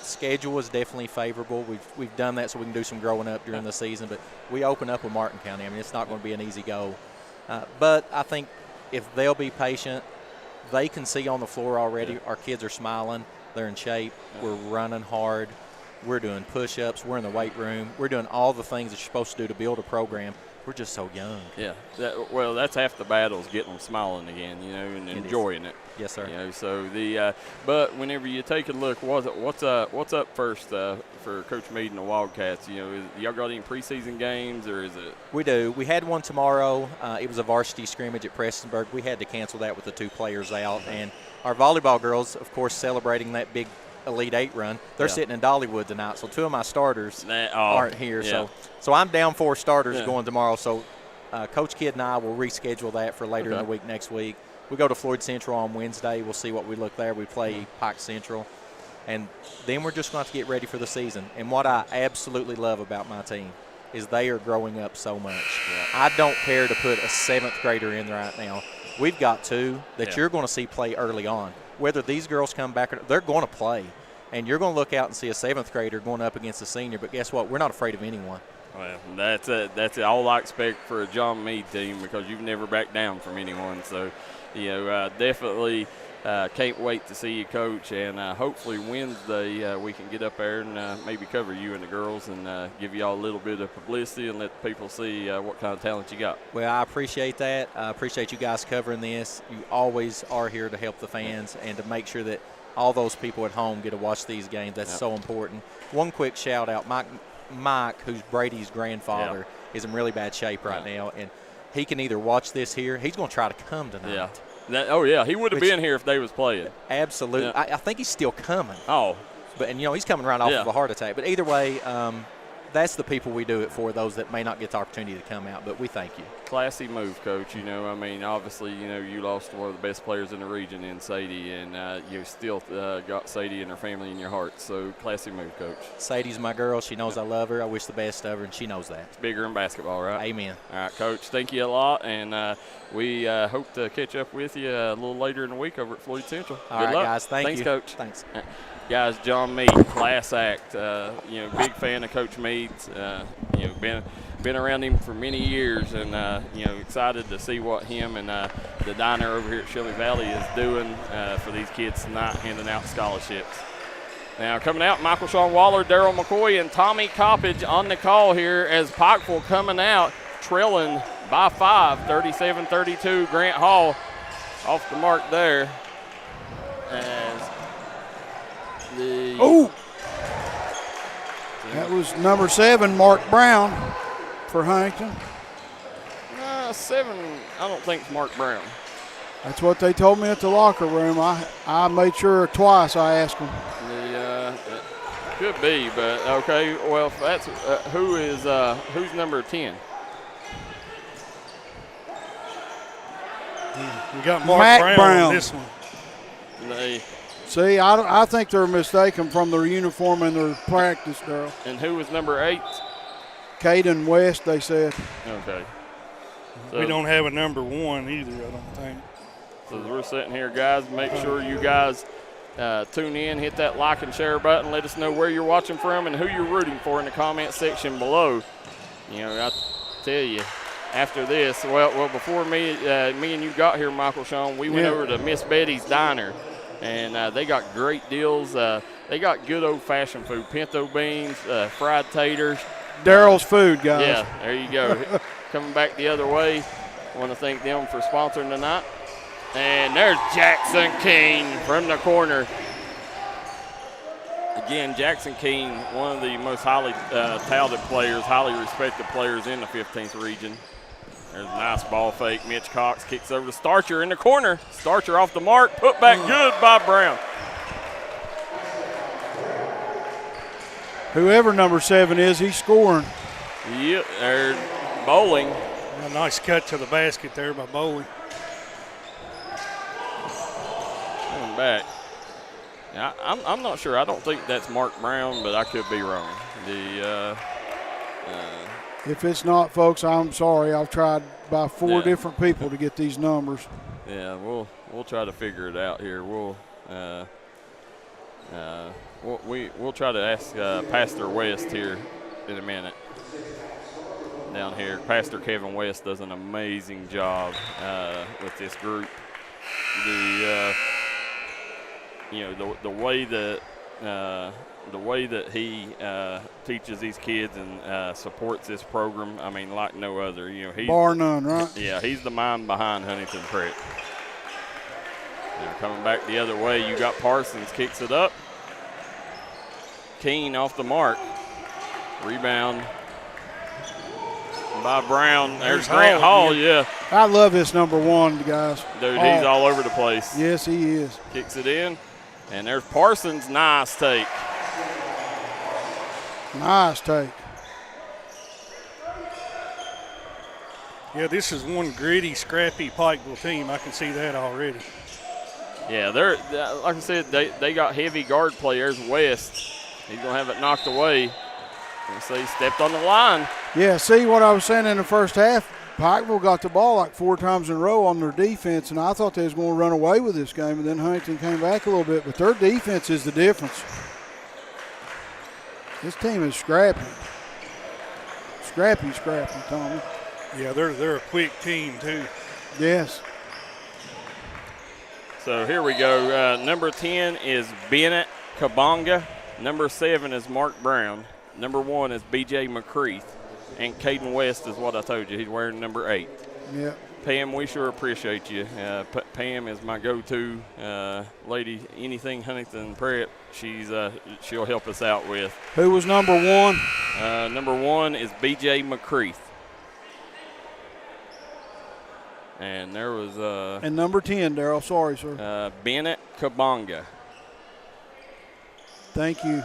F: schedule is definitely favorable. We've done that so we can do some growing up during the season, but we open up with Martin County. I mean, it's not going to be an easy go. But I think if they'll be patient, they can see on the floor already our kids are smiling, they're in shape, we're running hard, we're doing push-ups, we're in the weight room, we're doing all the things that you're supposed to do to build a program. We're just so young.
A: Yeah. That's half the battle is getting them smiling again, and enjoying it.
F: Yes, sir.
A: So but whenever you take a look, what's up first for Coach Meade and the Wildcats? Y'all got any preseason games or is it?
F: We do. We had one tomorrow. It was a varsity scrimmage at Prestonburg. We had to cancel that with the two players out, and our volleyball girls, of course, celebrating that big Elite 8 run. They're sitting in Dollywood tonight, so two of my starters aren't here.
A: Yeah.
F: So I'm down 4 starters going tomorrow. So Coach Kidd and I will reschedule that for later in the week next week. We go to Floyd Central on Wednesday. We'll see what we look there. We play Pike Central. And then we're just going to have to get ready for the season. And what I absolutely love about my team is they are growing up so much. Yeah. I don't care to put a 7th grader in right now. We've got 2 that you're going to see play early on. Whether these girls come back or not, they're going to play. And you're going to look out and see a 7th grader going up against a senior. But guess what? We're not afraid of anyone.
A: Well, that's it. That's all I expect for a John Meade team because you've never backed down from anyone. So, definitely can't wait to see you, Coach. And hopefully Wednesday we can get up there and maybe cover you and the girls and give you all a little bit of publicity and let people see what kind of talent you got.
F: Well, I appreciate that. I appreciate you guys covering this. You always are here to help the fans and to make sure that all those people at home get to watch these games. That's so important. One quick shout-out. Mike, who's Brady's grandfather, is in really bad shape right now, and he can either watch this here. He's going to try to come tonight.
A: Yeah. He would have been here if they was playing.
F: Absolutely. Yeah. I think he's still coming.
A: Oh.
F: But he's coming right off of a heart attack. But either way, that's the people we do it for, those that may not get the opportunity to come out. But we thank you.
A: Classy move, Coach. Obviously, you lost one of the best players in the region in Sadie, and you still got Sadie and her family in your heart. So, classy move, Coach.
F: Sadie's my girl. She knows I love her. I wish the best of her, and she knows that.
A: It's bigger in basketball, right?
F: Amen.
A: All right, Coach. Thank you a lot, and we hope to catch up with you a little later in the week over at Floyd Central.
F: All right, guys.
A: Thanks, Coach.
F: Thanks.
A: Guys, John Meade, class act. Big fan of Coach Meade's. Been around him for many years, and excited to see what him and the diner over here at Shelby Valley is doing for these kids tonight, handing out scholarships. Now coming out, Michael Sean Waller, Darryl McCoy, and Tommy Coppage on the call here as Pikeville coming out, trailing by 5, 37-32. Grant Hall off the mark there.
B: That was number 7, Mark Brown for Huntington.
A: 7, I don't think it's Mark Brown.
B: That's what they told me at the locker room. I made sure twice I asked them.
A: Could be, but okay. Well, if that's who's number 10?
C: We got Mark Brown on this one.
B: See, I think they're mistaken from their uniform and their practice, Darryl.
A: And who was number 8?
B: Caden West, they said.
A: Okay. So
C: we don't have a number 1 either, I don't think.
A: So as we're sitting here, guys, make sure you guys tune in, hit that like and share button. Let us know where you're watching from and who you're rooting for in the comment section below. I tell you, after this, well, before me and you got here, Michael Sean, we went over to Miss Betty's Diner. And they got great deals. They got good old-fashioned food, pinto beans, fried taters.
B: Darryl's food, guys.
A: Yeah, there you go. Coming back the other way. I want to thank them for sponsoring tonight. And there's Jackson King from the corner. again, Jackson Keene, one of the most highly touted players, highly respected players in the 15th region. There's a nice ball fake. Mitch Cox kicks over to Starcher in the corner. Starcher off the mark. Put back good by Brown.
B: Whoever number 7 is, he's scoring.
A: Yep, there's Bowling.
C: A nice cut to the basket there by Bowling.
A: Coming back. Now, I'm not sure. I don't think that's Mark Brown, but I could be wrong.
B: If it's not, folks, I'm sorry. I've tried by 4 different people to get these numbers.
A: Yeah, we'll try to figure it out here. We'll try to ask Pastor West here in a minute. Down here, Pastor Kevin West does an amazing job with this group. The way that he teaches these kids and supports this program, I mean, like no other. He's
B: bar none, right?
A: Yeah, he's the mind behind Huntington Prep. Now coming back the other way, you got Parsons, kicks it up. Keene off the mark. Rebound by Brown. There's Grant Hall, yeah.
B: I love this number 1, guys.
A: Dude, he's all over the place.
B: Yes, he is.
A: Kicks it in, and there's Parsons. Nice take.
B: Nice take.
C: Yeah, this is one gritty, scrappy Pikeville team. I can see that already.
A: Yeah, they're like I said, they got heavy guard players. West, he's going to have it knocked away. So he stepped on the line.
B: Yeah, see what I was saying in the first half? Pikeville got the ball like 4 times in a row on their defense, and I thought they was going to run away with this game, and then Huntington came back a little bit. But their defense is the difference. This team is scrappy. Scrappy, Tommy.
C: Yeah, they're a quick team, too.
B: Yes.
A: So here we go. Number 10 is Bennett Kabonga. Number 7 is Mark Brown. Number 1 is B.J. McCreath. And Caden West is what I told you. He's wearing number 8.
B: Yeah.
A: Pam, we sure appreciate you. Pam is my go-to lady. Anything Huntington Prep, she'll help us out with.
B: Who was number 1?
A: Number 1 is B.J. McCreath. And there was
B: and number 10, Darryl. Sorry, sir.
A: Bennett Kabonga.
B: Thank you.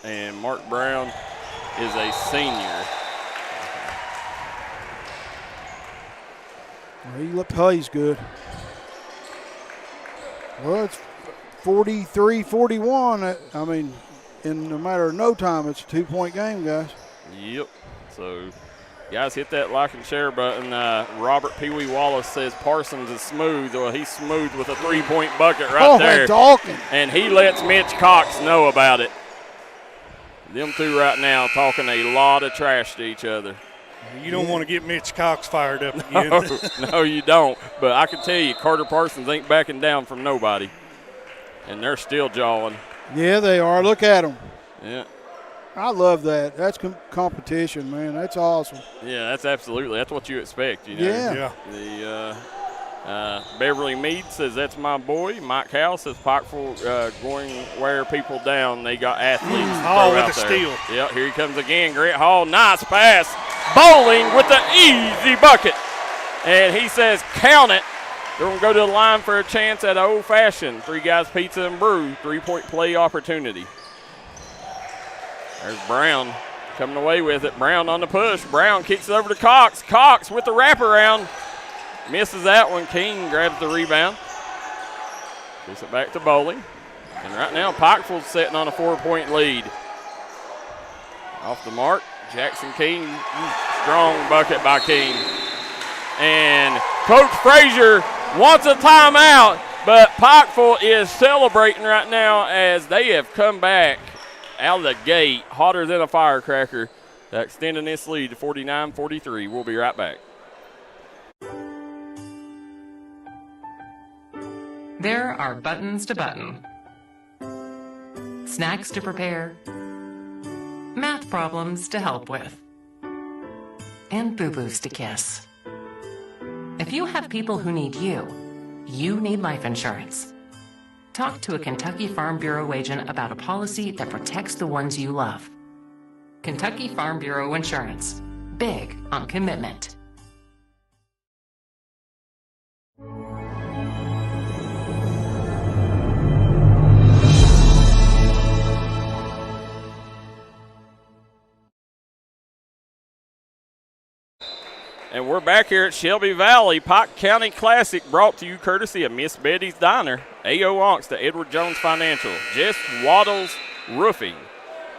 A: And Mark Brown is a senior.
B: He plays good. Well, it's 43-41. I mean, in a matter of no time, it's a 2-point game, guys.
A: Yep. So, guys, hit that like and share button. Robert Pee Wee Wallace says Parsons is smooth. Well, he's smooth with a 3-point bucket right there.
B: Talking.
A: And he lets Mitch Cox know about it. Them two right now talking a lot of trash to each other.
C: You don't want to get Mitch Cox fired up again.
A: No, you don't. But I can tell you, Carter Parsons ain't backing down from nobody. And they're still jawing.
B: Yeah, they are. Look at them.
A: Yeah.
B: I love that. That's competition, man. That's awesome.
A: Yeah, that's what you expect. Yeah. The Beverly Mead says that's my boy. Mike House says Pikeville going wear people down. They got athletes.
C: Hall with a steal.
A: Yeah, here he comes again. Grant Hall, nice pass. Bowling with the easy bucket. And he says count it. They're going to go to the line for a chance at an old-fashioned 3 Guys Pizza and Brew 3-point play opportunity. There's Brown coming away with it. Brown on the push. Brown kicks it over to Cox. Cox with the wraparound. Misses that one. King grabs the rebound. Gives it back to Bowling. And right now, Pikeville's sitting on a 4-point lead. Off the mark, Jackson King. Strong bucket by King. And Coach Frazier wants a timeout, but Pikeville is celebrating right now as they have come back out of the gate, hotter than a firecracker, extending this lead to 49-43. We'll be right back.
G: There are buttons to button, snacks to prepare, math problems to help with, and boo-boos to kiss. If you have people who need you, you need life insurance. talk to a Kentucky Farm Bureau agent about a policy that protects the ones you love. Kentucky Farm Bureau Insurance. Big on commitment.
A: And we're back here at Shelby Valley Pike County Classic, brought to you courtesy of Miss Betty's Diner, A.O. Onks, the Edward Jones Financial, Jess Waddles Roofing,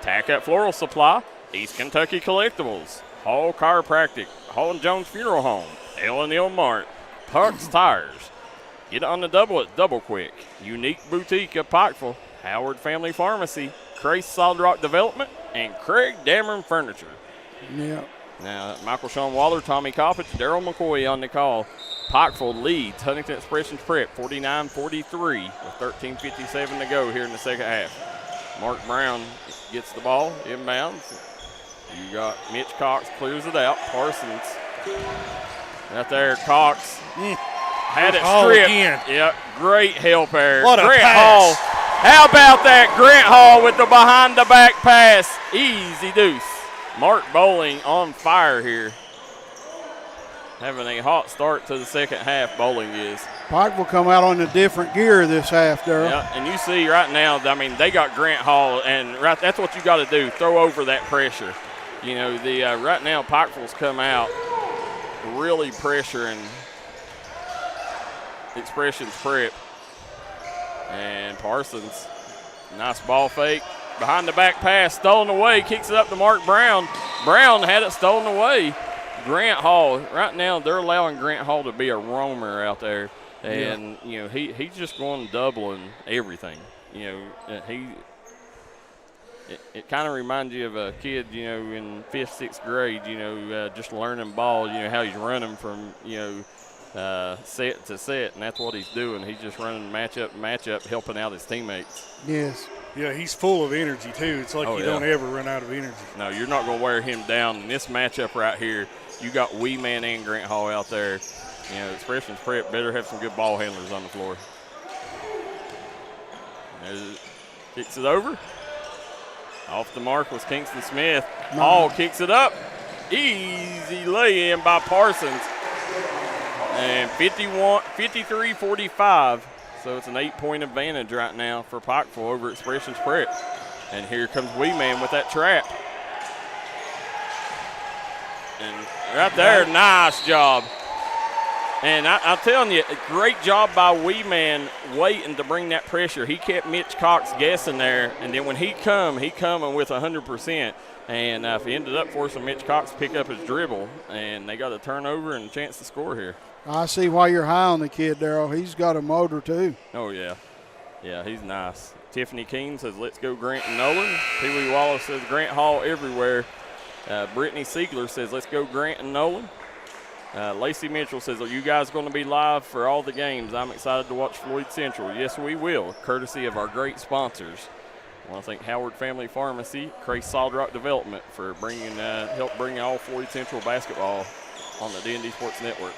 A: Tack-Up Floral Supply, East Kentucky Collectibles, Hall Chiropractic, Hall & Jones Funeral Home, L&L Mart, Punk's Tires. Get on the double at Double Quick, Unique Boutique of Pikeville, Howard Family Pharmacy, Crace Solid Rock Development, and Craig Dameron Furniture.
B: Yeah.
A: Now, Michael Sean Waller, Tommy Coppage, Darryl McCoy on the call. Pikeville leads Huntington Expressions Prep 49-43 with 13:57 to go here in the second half. Mark Brown gets the ball, inbounds. You got Mitch Cox clears it out. Parsons right there. Cox had it stripped.
C: Again.
A: Yep, great help there.
C: What a
A: Grant
C: pass.
A: Hall. How about that? Grant Hall with the behind-the-back pass. Easy deuce. Mark Bowling on fire here. Having a hot start to the second half, Bowling is.
B: Pike will come out on a different gear this half, Darryl.
A: Yeah, and you see right now, I mean, they got Grant Hall, and that's what you got to do, throw over that pressure. You know, the right now Pikeville's come out really pressuring Expressions Prep. And Parsons, nice ball fake. Behind the back pass, stolen away, kicks it up to Mark Brown. Brown had it stolen away. Grant Hall, right now they're allowing Grant Hall to be a roamer out there. And, you know, he's just going doubling everything. You know, it kind of reminds you of a kid, you know, in 5th, 6th grade, you know, just learning ball, you know, how he's running from, you know, set to set, and that's what he's doing. He's just running matchup, helping out his teammates.
B: Yes.
C: Yeah, he's full of energy, too. It's like you don't ever run out of energy.
A: No, you're not going to wear him down. In this matchup right here, you got Wee Man and Grant Hall out there. You know, Expressions Prep better have some good ball handlers on the floor. Kicks it over. Off the mark was Kingston Smith. Hall kicks it up. Easy lay-in by Parsons. And 53-45. So it's an 8-point advantage right now for Pikeville over Expressions Prep. And here comes Wee Man with that trap. And right there, nice job. And I'm telling you, great job by Wee Man waiting to bring that pressure. He kept Mitch Cox guessing there, and then when he coming with 100%. And he ended up forcing Mitch Cox to pick up his dribble, and they got a turnover and a chance to score here.
B: I see why you're high on the kid, Darryl. He's got a motor, too.
A: Oh, yeah. Yeah, he's nice. Tiffany Keene says, let's go Grant and Nolan. Pee Wee Wallace says, Grant Hall everywhere. Brittany Siegler says, let's go Grant and Nolan. Lacey Mitchell says, are you guys going to be live for all the games? I'm excited to watch Floyd Central. Yes, we will, courtesy of our great sponsors. I want to thank Howard Family Pharmacy, Crace Solid Rock Development for help bring all Floyd Central basketball on the D&D Sports Network.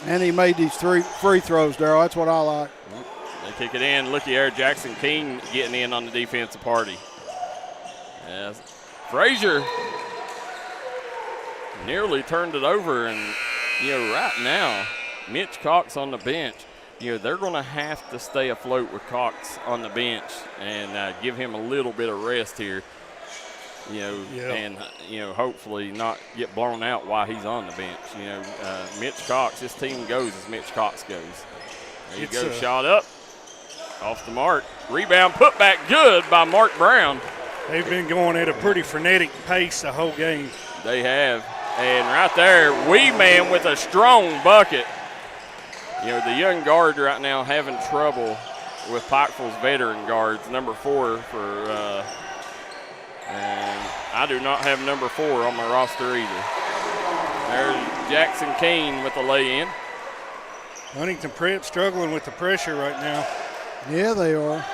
B: And he made these 3 free throws, Darryl. That's what I like.
A: They kick it in. Looky there, Jackson King getting in on the defensive party. Frazier nearly turned it over, and, you know, right now, Mitch Cox on the bench, you know, they're going to have to stay afloat with Cox on the bench and give him a little bit of rest here, you know, and, you know, hopefully not get blown out while he's on the bench. You know, Mitch Cox, this team goes as Mitch Cox goes. There you go, shot up, off the mark. Rebound, put back good by Mark Brown.
C: They've been going at a pretty frenetic pace the whole game.
A: They have. And right there, Wee Man with a strong bucket. You know, the young guard right now having trouble with Pikeville's veteran guards, number 4 for and I do not have number 4 on my roster either. There's Jackson Keene with the lay-in.
C: Huntington Prep struggling with the pressure right now.
B: Yeah, they are.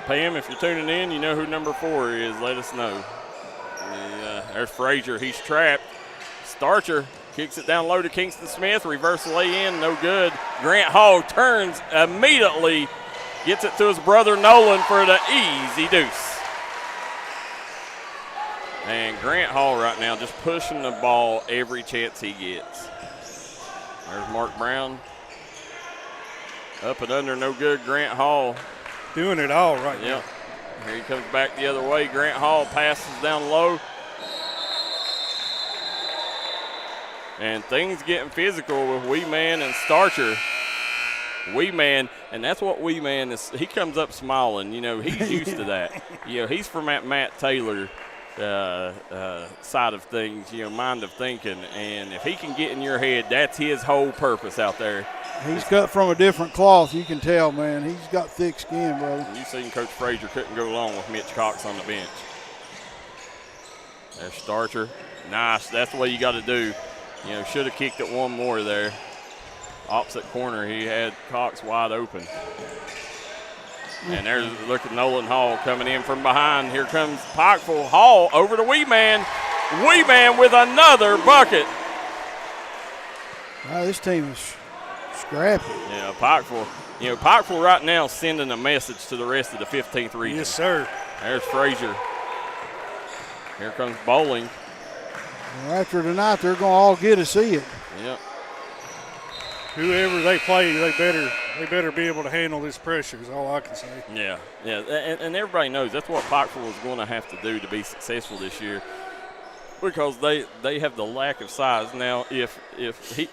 A: Pam, if you're tuning in, you know who number 4 is. Let us know. There's Frazier. He's trapped. Starcher kicks it down low to Kingston Smith. Reverse lay-in, no good. Grant Hall turns immediately Gets it to his brother Nolan for the easy deuce. And Grant Hall right now just pushing the ball every chance he gets. There's Mark Brown. Up and under, no good. Grant Hall.
C: Doing it all right now.
A: Here he comes back the other way. Grant Hall passes down low. And things getting physical with Wee Man and Starcher. Wee Man, and that's what Wee Man is. He comes up smiling. You know, he's used to that. You know, he's from that Matt Taylor side of things, you know, mind of thinking. And if he can get in your head, that's his whole purpose out there.
B: He's cut from a different cloth. You can tell, man. He's got thick skin, brother.
A: You seen Coach Frazier couldn't go along with Mitch Cox on the bench. There's Starcher. Nice. That's the way you got to do. You know, should have kicked it one more there. Opposite corner, he had Cox wide open. And there's, look at Nolan Hall coming in from behind. Here comes Pikeville. Hall over to Wee Man. Wee Man with another bucket.
B: Wow, this team is scrappy.
A: Yeah, Pikeville. You know, Pikeville right now sending a message to the rest of the 15th region.
C: Yes, sir.
A: There's Frazier. Here comes Bowling.
B: Well, after tonight, they're going to all get to see it.
A: Yep.
C: Whoever they play, they better be able to handle this pressure is all I can say.
A: Yeah, and everybody knows that's what Pikeville is going to have to do to be successful this year, because they have the lack of size. Now, if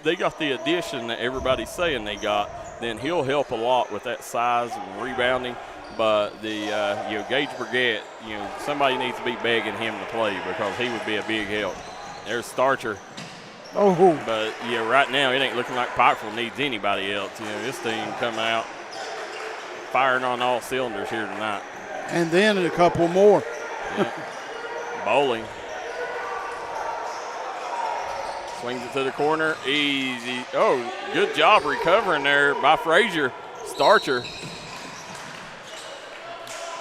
A: they got the addition that everybody's saying they got, then he'll help a lot with that size and rebounding. But the you know, Gage Burgett, you know, somebody needs to be begging him to play because he would be a big help. There's Starcher.
B: Oh,
A: but yeah, right now it ain't looking like Pikeville needs anybody else. You know, this team coming out firing on all cylinders here tonight.
B: And then a couple more.
A: Yeah. Bowling swings it to the corner, easy. Oh, good job recovering there by Frazier. Starcher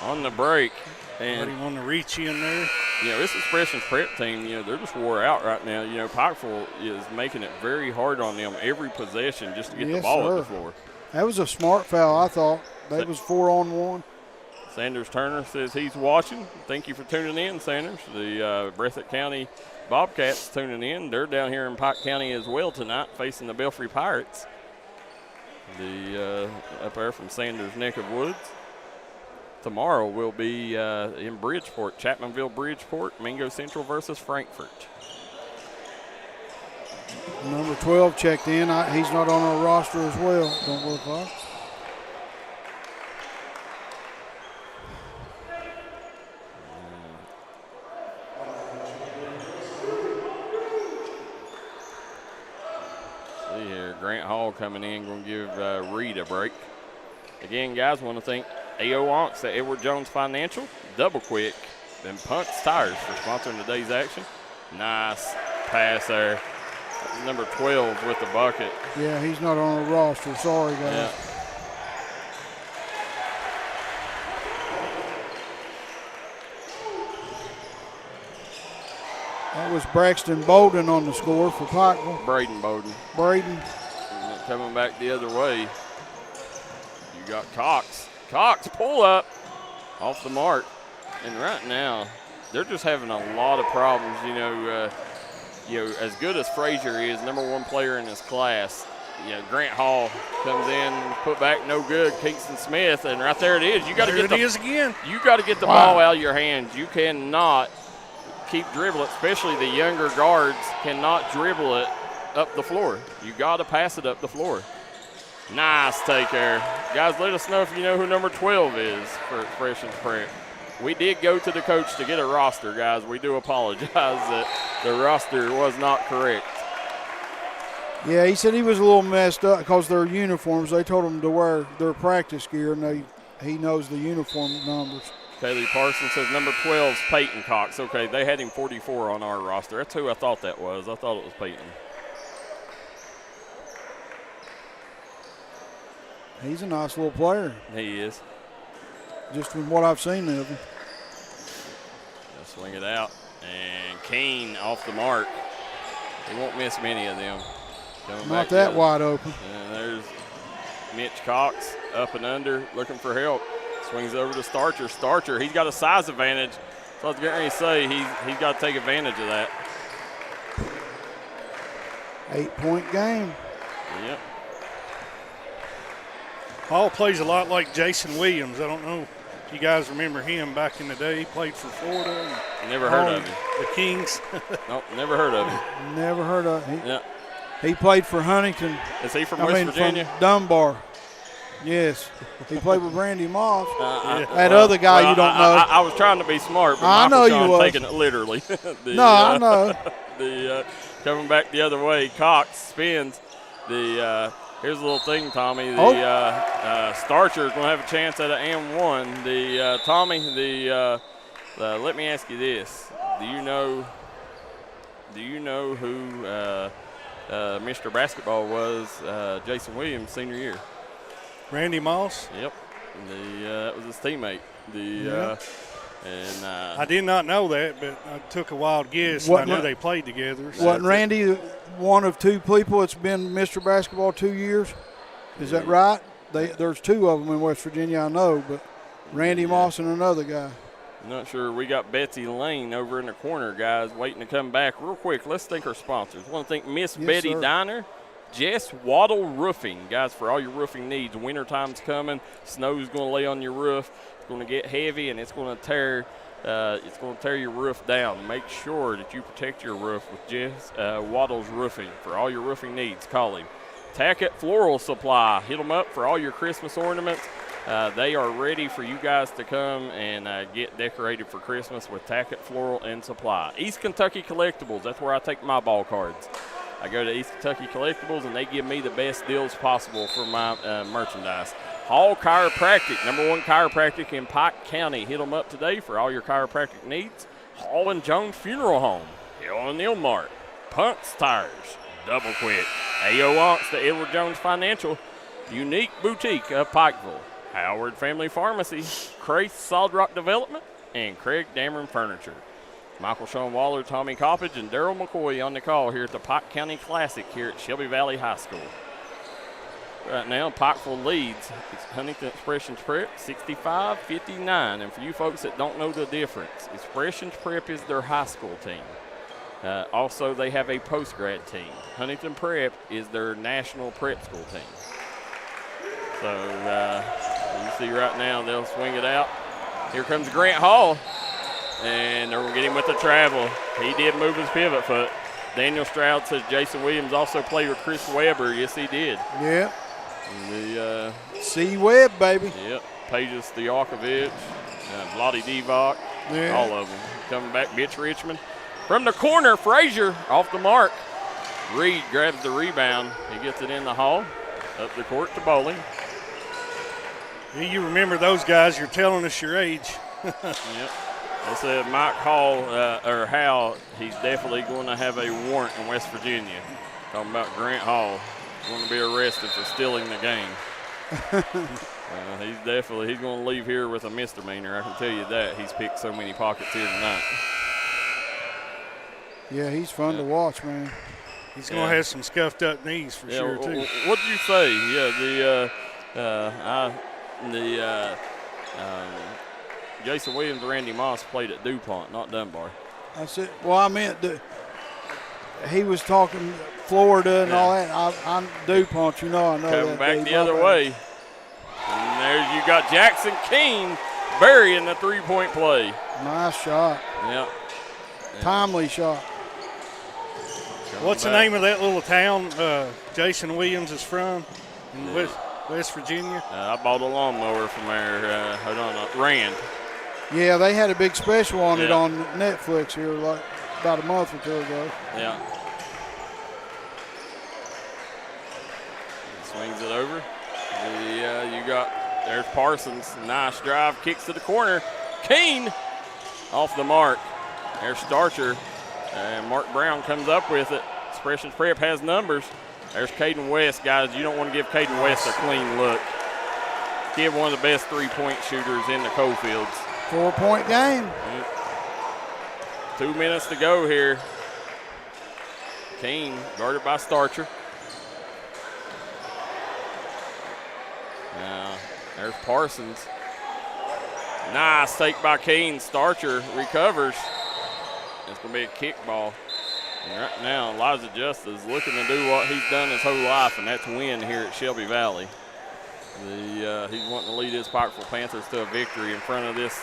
A: on the break. And
C: he want to reach in there.
A: You know, this Expression prep team, you know, they're just wore out right now. You know, Pikeville is making it very hard on them every possession just to get the ball at the floor.
B: That was a smart foul, I thought. That was 4-on-1.
A: Sanders Turner says he's watching. Thank you for tuning in, Sanders. The Breathitt County Bobcats tuning in. They're down here in Pike County as well tonight, facing the Belfry Pirates. The up there from Sanders' neck of woods. Tomorrow we'll be in Bridgeport, Chapmanville, Bridgeport, Mingo Central versus Frankfort.
B: Number 12 checked in. He's not on our roster as well. Don't look like.
A: See here, Grant Hall coming in, going to give Reed a break. Again, guys, want to thank A.O. Onks at Edward Jones Financial, Double Quick, and Punks Tires for sponsoring today's action. Nice pass there. Number 12 with the bucket.
B: Yeah, he's not on the roster. Sorry, guys.
A: Yeah.
B: That was Braxton Bowden on the score for Pikeville.
A: Braden Bowden. And coming back the other way, you got Cox. Cox, pull up off the mark. And right now, they're just having a lot of problems. You know, as good as Frazier is, number one player in his class, Grant Hall comes in, put back, no good. Kingston Smith, and right there it is. You got to get You got to get the ball out of your hands. You cannot keep dribbling, especially the younger guards cannot dribble it up the floor. You got to pass it up the floor. Nice take there. Guys, let us know if you know who number 12 is for Expression Prep. We did go to the coach to get a roster, guys. We do apologize that the roster was not correct.
B: Yeah, he said he was a little messed up because their uniforms, they told him to wear their practice gear, and he knows the uniform numbers.
A: Kaylee Parsons says number 12 is Peyton Cox. Okay, they had him 44 on our roster. That's who I thought that was. I thought it was Peyton.
B: He's a nice little player.
A: He is.
B: Just from what I've seen of him.
A: They'll swing it out. And Kane off the mark. He won't miss many of them.
B: Not that wide open.
A: And there's Mitch Cox up and under, looking for help. Swings over to Starcher. Starcher, he's got a size advantage. So I was getting ready to say he's got to take advantage of that.
B: 8-point game.
A: Yep.
C: Hall plays a lot like Jason Williams. I don't know if you guys remember him back in the day. He played for Florida.
A: Never heard of him.
C: The Kings.
A: Nope, never heard of him.
B: Never heard of him.
A: Yeah.
B: He played for Huntington.
A: Is he from West Virginia?
B: From Dunbar. Yes. He played with Randy Moss.
A: Yeah.
B: That other guy you don't know.
A: I was trying to be smart, but
B: I know
A: Michael
B: you was.
A: taking it literally.
B: I know.
A: Coming back the other way, Cox spins. Here's a little thing, Tommy. Starcher is going to have a chance at an and one. Tommy, let me ask you this: Do you know who Mr. Basketball was Jason Williams' senior year?
C: Randy Moss?
A: Yep. That was his teammate.
C: I did not know that, but I took a wild guess. I knew they played together. So.
B: Wasn't Randy one of two people that's been Mr. Basketball 2 years? Is that right? There's two of them in West Virginia, I know, but Randy Moss and another guy.
A: I'm not sure. We got Betsy Lane over in the corner, guys, waiting to come back. Real quick, let's thank our sponsors. I want to thank Miss Betty Diner, Jess Waddle Roofing. Guys, for all your roofing needs, wintertime's coming. Snow's going to lay on your roof. It's going to get heavy, and it's going to tear your roof down. Make sure that you protect your roof with Jess Waddle's Roofing. For all your roofing needs, call him. Tackett Floral Supply. Hit them up for all your Christmas ornaments. They are ready for you guys to come and get decorated for Christmas with Tackett Floral and Supply. East Kentucky Collectibles, that's where I take my ball cards. I go to East Kentucky Collectibles, and they give me the best deals possible for my merchandise. Hall Chiropractic, #1 chiropractic in Pike County. Hit them up today for all your chiropractic needs. Hall and Jones Funeral Home, Hill and Ilmart, Punks Tires, Double Quick, A.O. Onks to Edward Jones Financial, Unique Boutique of Pikeville, Howard Family Pharmacy, Crace Solid Rock Development, and Craig Dameron Furniture. Michael Sean Waller, Tommy Coppage, and Darryl McCoy on the call here at the Pike County Classic here at Shelby Valley High School. Right now, Pikeville leads. It's Huntington Expressions Prep, 65-59. And for you folks that don't know the difference, Expressions Prep is their high school team. Also, they have a post-grad team. Huntington Prep is their national prep school team. So, you see right now, they'll swing it out. Here comes Grant Hall. And they're going to get him with the travel. He did move his pivot foot. Daniel Stroud says Jason Williams also played with Chris Webber. Yes, he did.
B: Yep.
A: The
B: C. Webb, baby.
A: Yep. Pages Stojakovic, Vlade Divac, all of them. Coming back, Mitch Richmond. From the corner, Frazier off the mark. Reed grabs the rebound. He gets it in the hall. Up the court to Bowling.
C: You remember those guys. You're telling us your age.
A: Yep. They said Mike Hall, or Hal, he's definitely going to have a warrant in West Virginia. Talking about Grant Hall. Going to be arrested for stealing the game. He's going to leave here with a misdemeanor. I can tell you that. He's picked so many pockets here tonight.
B: Yeah, he's fun to watch, man.
C: He's going to have some scuffed up knees for sure, too.
A: What did you say? Yeah, Jason Williams and Randy Moss played at DuPont, not Dunbar.
B: I said, well, I meant he was talking Florida and all that. I'm DuPont, I know
A: Coming
B: that.
A: Back the other way. And there you got Jackson Keene burying the three-point play.
B: Nice shot.
A: Yep.
B: Timely shot.
C: What's the name of that little town Jason Williams is from in West Virginia?
A: I bought a lawnmower from there. Hold on, Rand.
B: Yeah, they had a big special on it on Netflix here like about a month or two ago.
A: Yeah. Swings it over. There's Parsons. Nice drive, kicks to the corner. Keene off the mark. There's Starcher. And Mark Brown comes up with it. Expressions Prep has numbers. There's Caden West, guys. You don't want to give Caden West a clean look. Kid, one of the best three-point shooters in the Coalfields.
B: 4-point game.
A: 2 minutes to go here. Keene guarded by Starcher. Now, there's Parsons. Nice take by Kane. Starcher recovers. It's going to be a kickball. And right now, Elijah Justice is looking to do what he's done his whole life, and that's win here at Shelby Valley. He's wanting to lead his Pikeville Panthers to a victory in front of this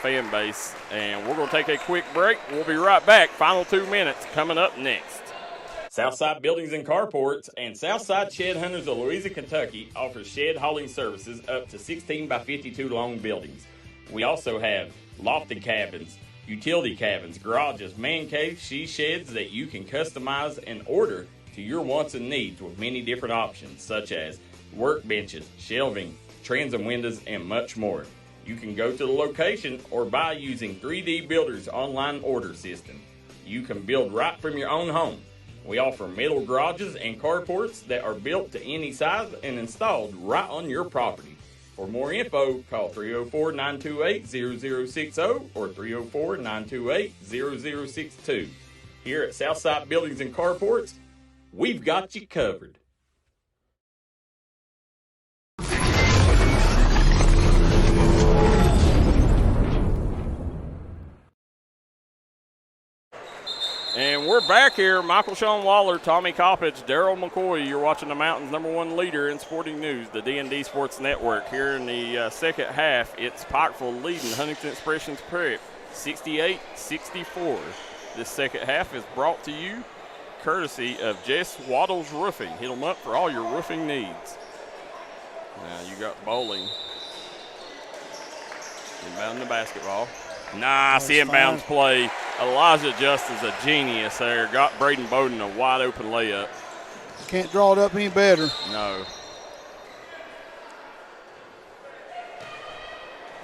A: fan base. And we're going to take a quick break. We'll be right back. Final 2 minutes coming up next.
D: Southside Buildings and Carports and Southside Shed Hunters of Louisa, Kentucky offers shed hauling services up to 16 by 52 long buildings. We also have lofted cabins, utility cabins, garages, man caves, she sheds that you can customize and order to your wants and needs with many different options such as workbenches, shelving, transom windows, and much more. You can go to the location or buy using 3D Builder's online order system. You can build right from your own home. We offer metal garages and carports that are built to any size and installed right on your property. For more info, call 304-928-0060 or 304-928-0062. Here at Southside Buildings and Carports, we've got you covered.
A: And we're back here. Michael Sean Waller, Tommy Coppage, Darryl McCoy. You're watching the Mountains' #1 leader in sporting news, the D&D Sports Network. Here in the second half, it's Pikeville leading Huntington Expression's Prep 68-64. This second half is brought to you courtesy of Jess Waddles Roofing. Hit them up for all your roofing needs. Now you got bowling. Inbound the basketball. Nice inbounds play. Elijah Justice, a genius there. Got Braden Bowden a wide open layup.
B: Can't draw it up any better.
A: No.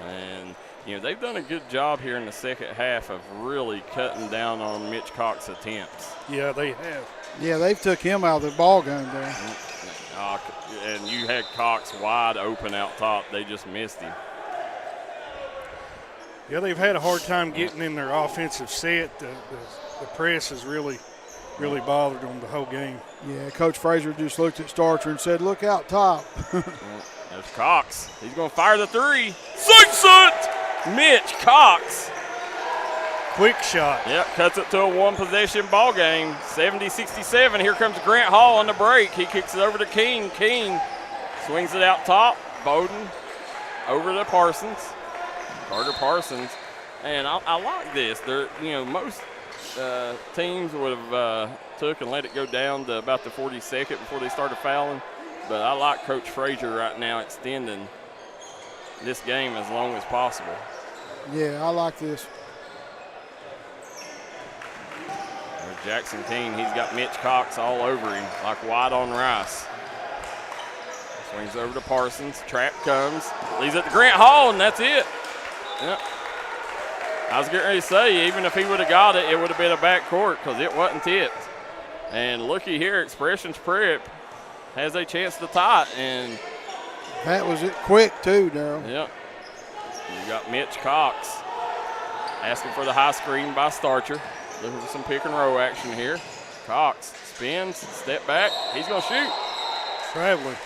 A: And, they've done a good job here in the second half of really cutting down on Mitch Cox's attempts.
C: Yeah, they have.
B: Yeah, they've took him out of the ball game there.
A: And you had Cox wide open out top. They just missed him.
C: Yeah, they've had a hard time getting in their offensive set. The press has really bothered them the whole game.
B: Yeah, Coach Frazier just looked at Starcher and said, look out top.
A: There's Cox. He's going to fire the three. Sinks it! Mitch Cox.
C: Quick shot.
A: Yep, cuts it to a one-possession ball game. 70-67. Here comes Grant Hall on the break. He kicks it over to King. King swings it out top. Bowden over to Parsons. Carter Parsons. And I like this. Most teams would have took and let it go down to about the 42nd before they started fouling. But I like Coach Frazier right now extending this game as long as possible.
B: Yeah, I like this.
A: There's Jackson King. He's got Mitch Cox all over him like white on rice. Swings over to Parsons. Trap comes. Leaves it to Grant Hall, and that's it. Yep. I was getting ready to say, even if he would have got it, it would have been a back court because it wasn't tipped. And looky here, Expression's Prep has a chance to tie it. And
B: that was it quick, too, Darryl.
A: Yep. You got Mitch Cox asking for the high screen by Starcher. Looking for some pick and roll action here. Cox spins, step back. He's going to shoot.
C: Traveling.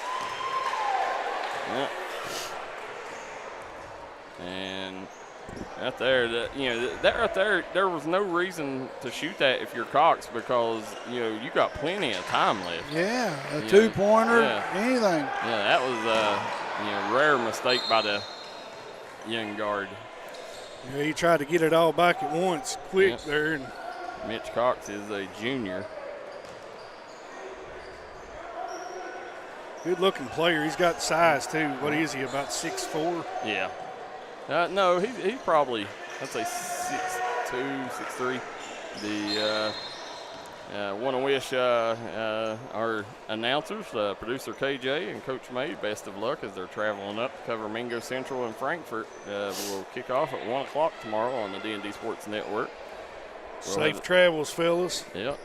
A: Yep. And right there, that right there, there was no reason to shoot that if you're Cox because, you got plenty of time left.
B: Yeah, a two-pointer, anything.
A: Yeah, that was a rare mistake by the young guard.
C: Yeah, he tried to get it all back at once, quick there. And
A: Mitch Cox is a junior.
C: Good-looking player. He's got size, too. What is he, about 6'4"?
A: Yeah. No, he's probably, I'd say 6'2", 6'3". Want to wish our announcers, producer KJ and Coach May, best of luck as they're traveling up to cover Mingo Central in Frankfort. We'll kick off at 1 o'clock tomorrow on the D&D Sports Network.
C: Safe travels, fellas.
A: Yep.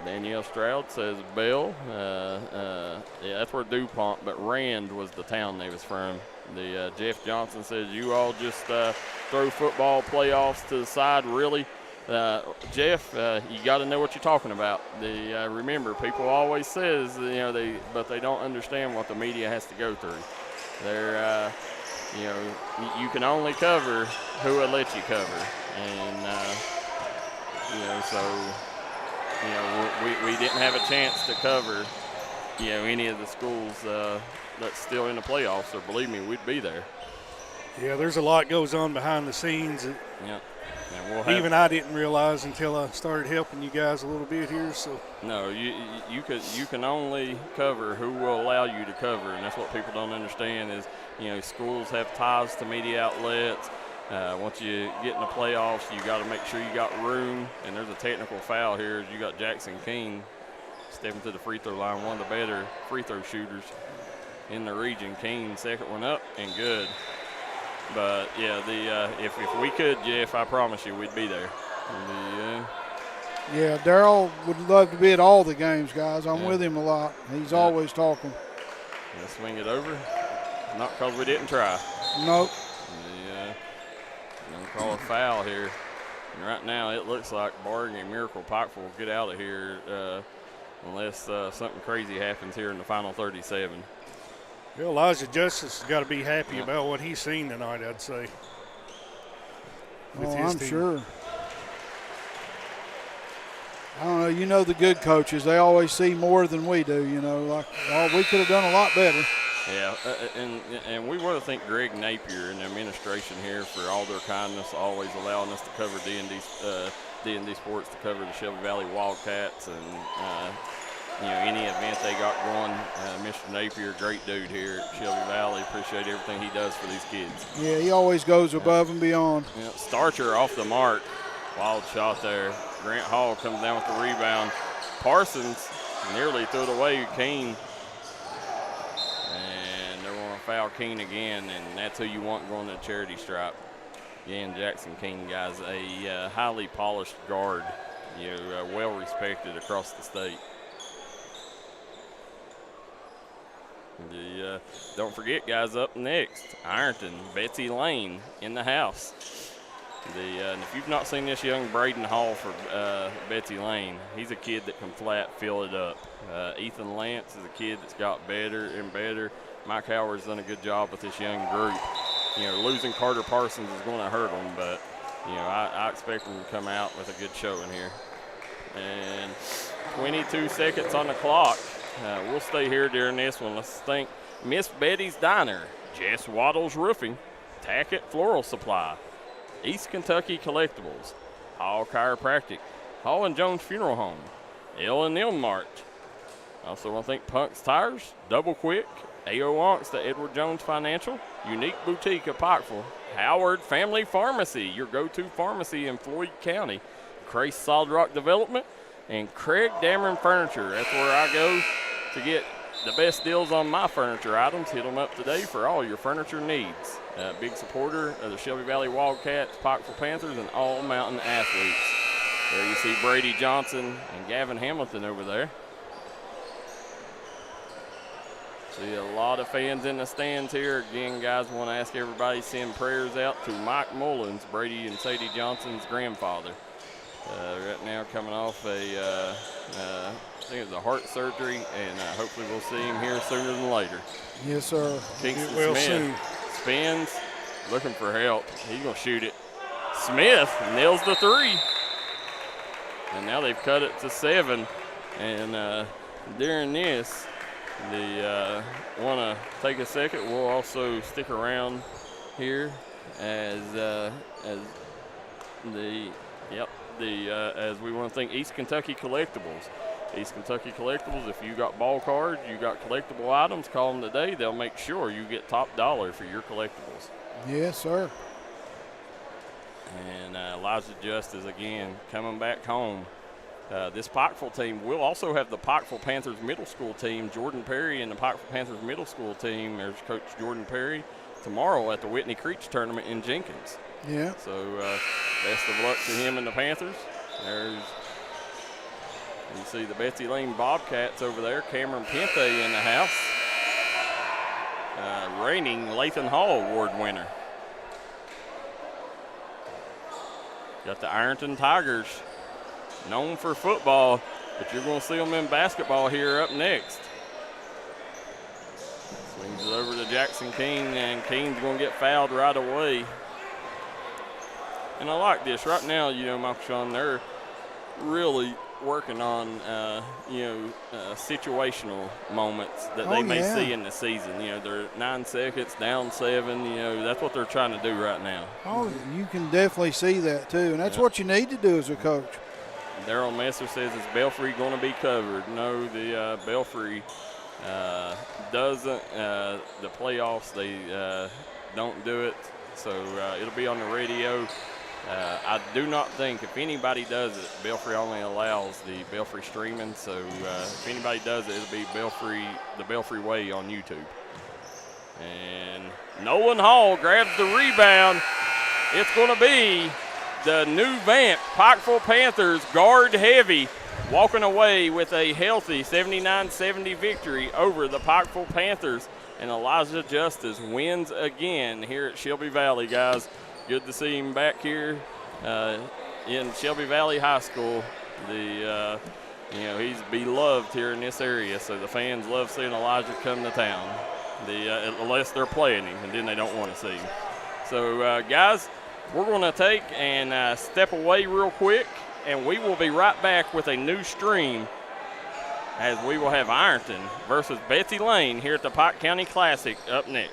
A: Danielle Stroud says Bell. That's where DuPont, but Rand was the town they was from. Jeff Johnson says, you all just throw football playoffs to the side, really? Jeff, you got to know what you're talking about. Remember, people always says, but they don't understand what the media has to go through. They're, you can only cover who will let you cover, and we didn't have a chance to cover, any of the schools that's still in the playoffs. So believe me, we'd be there.
C: Yeah, there's a lot goes on behind the scenes.
A: Yeah.
C: Even I didn't realize until I started helping you guys a little bit here. So
A: no, you can only cover who will allow you to cover, and that's what people don't understand is, schools have ties to media outlets. Once you get in the playoffs, you got to make sure you got room. And there's a technical foul here. You got Jackson King stepping to the free throw line, one of the better free throw shooters in the region. King, second one up and good. But yeah, if we could, Jeff, I promise you, we'd be there.
B: Yeah, Darryl would love to be at all the games, guys. I'm with him a lot. He's always talking.
A: Let's swing it over. Not because we didn't try.
B: Nope.
A: Gonna call a foul here. And right now, it looks like barring a miracle, Pikeville will get out of here unless something crazy happens here in the final 37.
C: Well, Elijah Justice has got to be happy about what he's seen tonight, I'd say.
B: I'm sure. I don't know. The good coaches, they always see more than we do, we could have done a lot better.
A: Yeah, and we want to thank Greg Napier and the administration here for all their kindness, always allowing us to cover D&D Sports, to cover the Shelby Valley Wildcats, and any event they got going. Mr. Napier, great dude here at Shelby Valley. Appreciate everything he does for these kids.
B: Yeah, he always goes above and beyond.
A: Yeah, Starcher off the mark. Wild shot there. Grant Hall comes down with the rebound. Parsons nearly threw it away. Keene. And they're going to foul Keene again, and that's who you want going to the charity stripe. Again, Jackson Keene, guys, a highly polished guard, well respected across the state. Don't forget, guys, up next, Ironton, Betsy Lane in the house. And if you've not seen this young Braden Hall for Betsy Lane, he's a kid that can flat fill it up. Ethan Lance is a kid that's got better and better. Mike Howard's done a good job with this young group. Losing Carter Parsons is going to hurt them, but, I expect them to come out with a good showing here. And 22 seconds on the clock. We'll stay here during this one. Let's thank Miss Betty's Diner, Jess Waddles Roofing, Tackett Floral Supply, East Kentucky Collectibles, Hall Chiropractic, Hall and Jones Funeral Home, L&M Mart. Also want to thank Punk's Tires, Double Quick, A.O. Onks to Edward Jones Financial, Unique Boutique of Pikeville, Howard Family Pharmacy, your go-to pharmacy in Floyd County, Crace Solid Rock Development, and Craig Dameron Furniture. That's where I go to get the best deals on my furniture items. Hit them up today for all your furniture needs. Big supporter of the Shelby Valley Wildcats, Pikeville Panthers, and all Mountain athletes. There you see Brady Johnson and Gavin Hamilton over there. See a lot of fans in the stands here. Again, guys, want to ask everybody to send prayers out to Mike Mullins, Brady and Sadie Johnson's grandfather. Right now coming off I think it's a heart surgery, and hopefully we'll see him here sooner than later.
B: Yes, sir.
A: Kingston
C: Well,
A: Smith
C: soon.
A: spins, looking for help. He's going to shoot it. Smith nails the three. And now they've cut it to 7. And during this, they want to take a second. We'll also stick around here as we want to thank East Kentucky Collectibles. East Kentucky Collectibles, if you got ball cards, you got collectible items, call them today. They'll make sure you get top dollar for your collectibles.
B: Yes, sir.
A: And Elijah Justice, again, coming back home. This Pikeville team will also have the Pikeville Panthers middle school team, Jordan Perry, and the Pikeville Panthers middle school team. There's Coach Jordan Perry tomorrow at the Whitney Creech tournament in Jenkins.
B: Yeah.
A: So best of luck to him and the Panthers. You see the Betsy Lane Bobcats over there. Cameron Pente in the house. Reigning Lathan Hall Award winner. Got the Ironton Tigers, known for football, but you're going to see them in basketball here up next. Swings it over to Jackson Keene, and Keene's going to get fouled right away. And I like this. Right now, Michael Sean, they're really working on, situational moments that they may see in the season. They're 9 seconds, down 7. That's what they're trying to do right now.
B: Oh, you can definitely see that, too. And that's what you need to do as a coach.
A: Darryl Messer says, is Belfry going to be covered? No, the Belfry doesn't. The playoffs, they don't do it. So it'll be on the radio. I do not think if anybody does it, Belfry only allows the Belfry streaming. So if anybody does it, it'll be the Belfry Way on YouTube. And Nolan Hall grabs the rebound. It's going to be the new vamp, Pikeville Panthers, guard heavy, walking away with a healthy 79-70 victory over the Pikeville Panthers. And Elijah Justice wins again here at Shelby Valley, guys. Good to see him back here in Shelby Valley High School. He's beloved here in this area, so the fans love seeing Elijah come to town, unless they're playing him, and then they don't want to see him. So, guys, we're going to take and step away real quick, and we will be right back with a new stream as we will have Ironton versus Betsy Lane here at the Pike County Classic up next.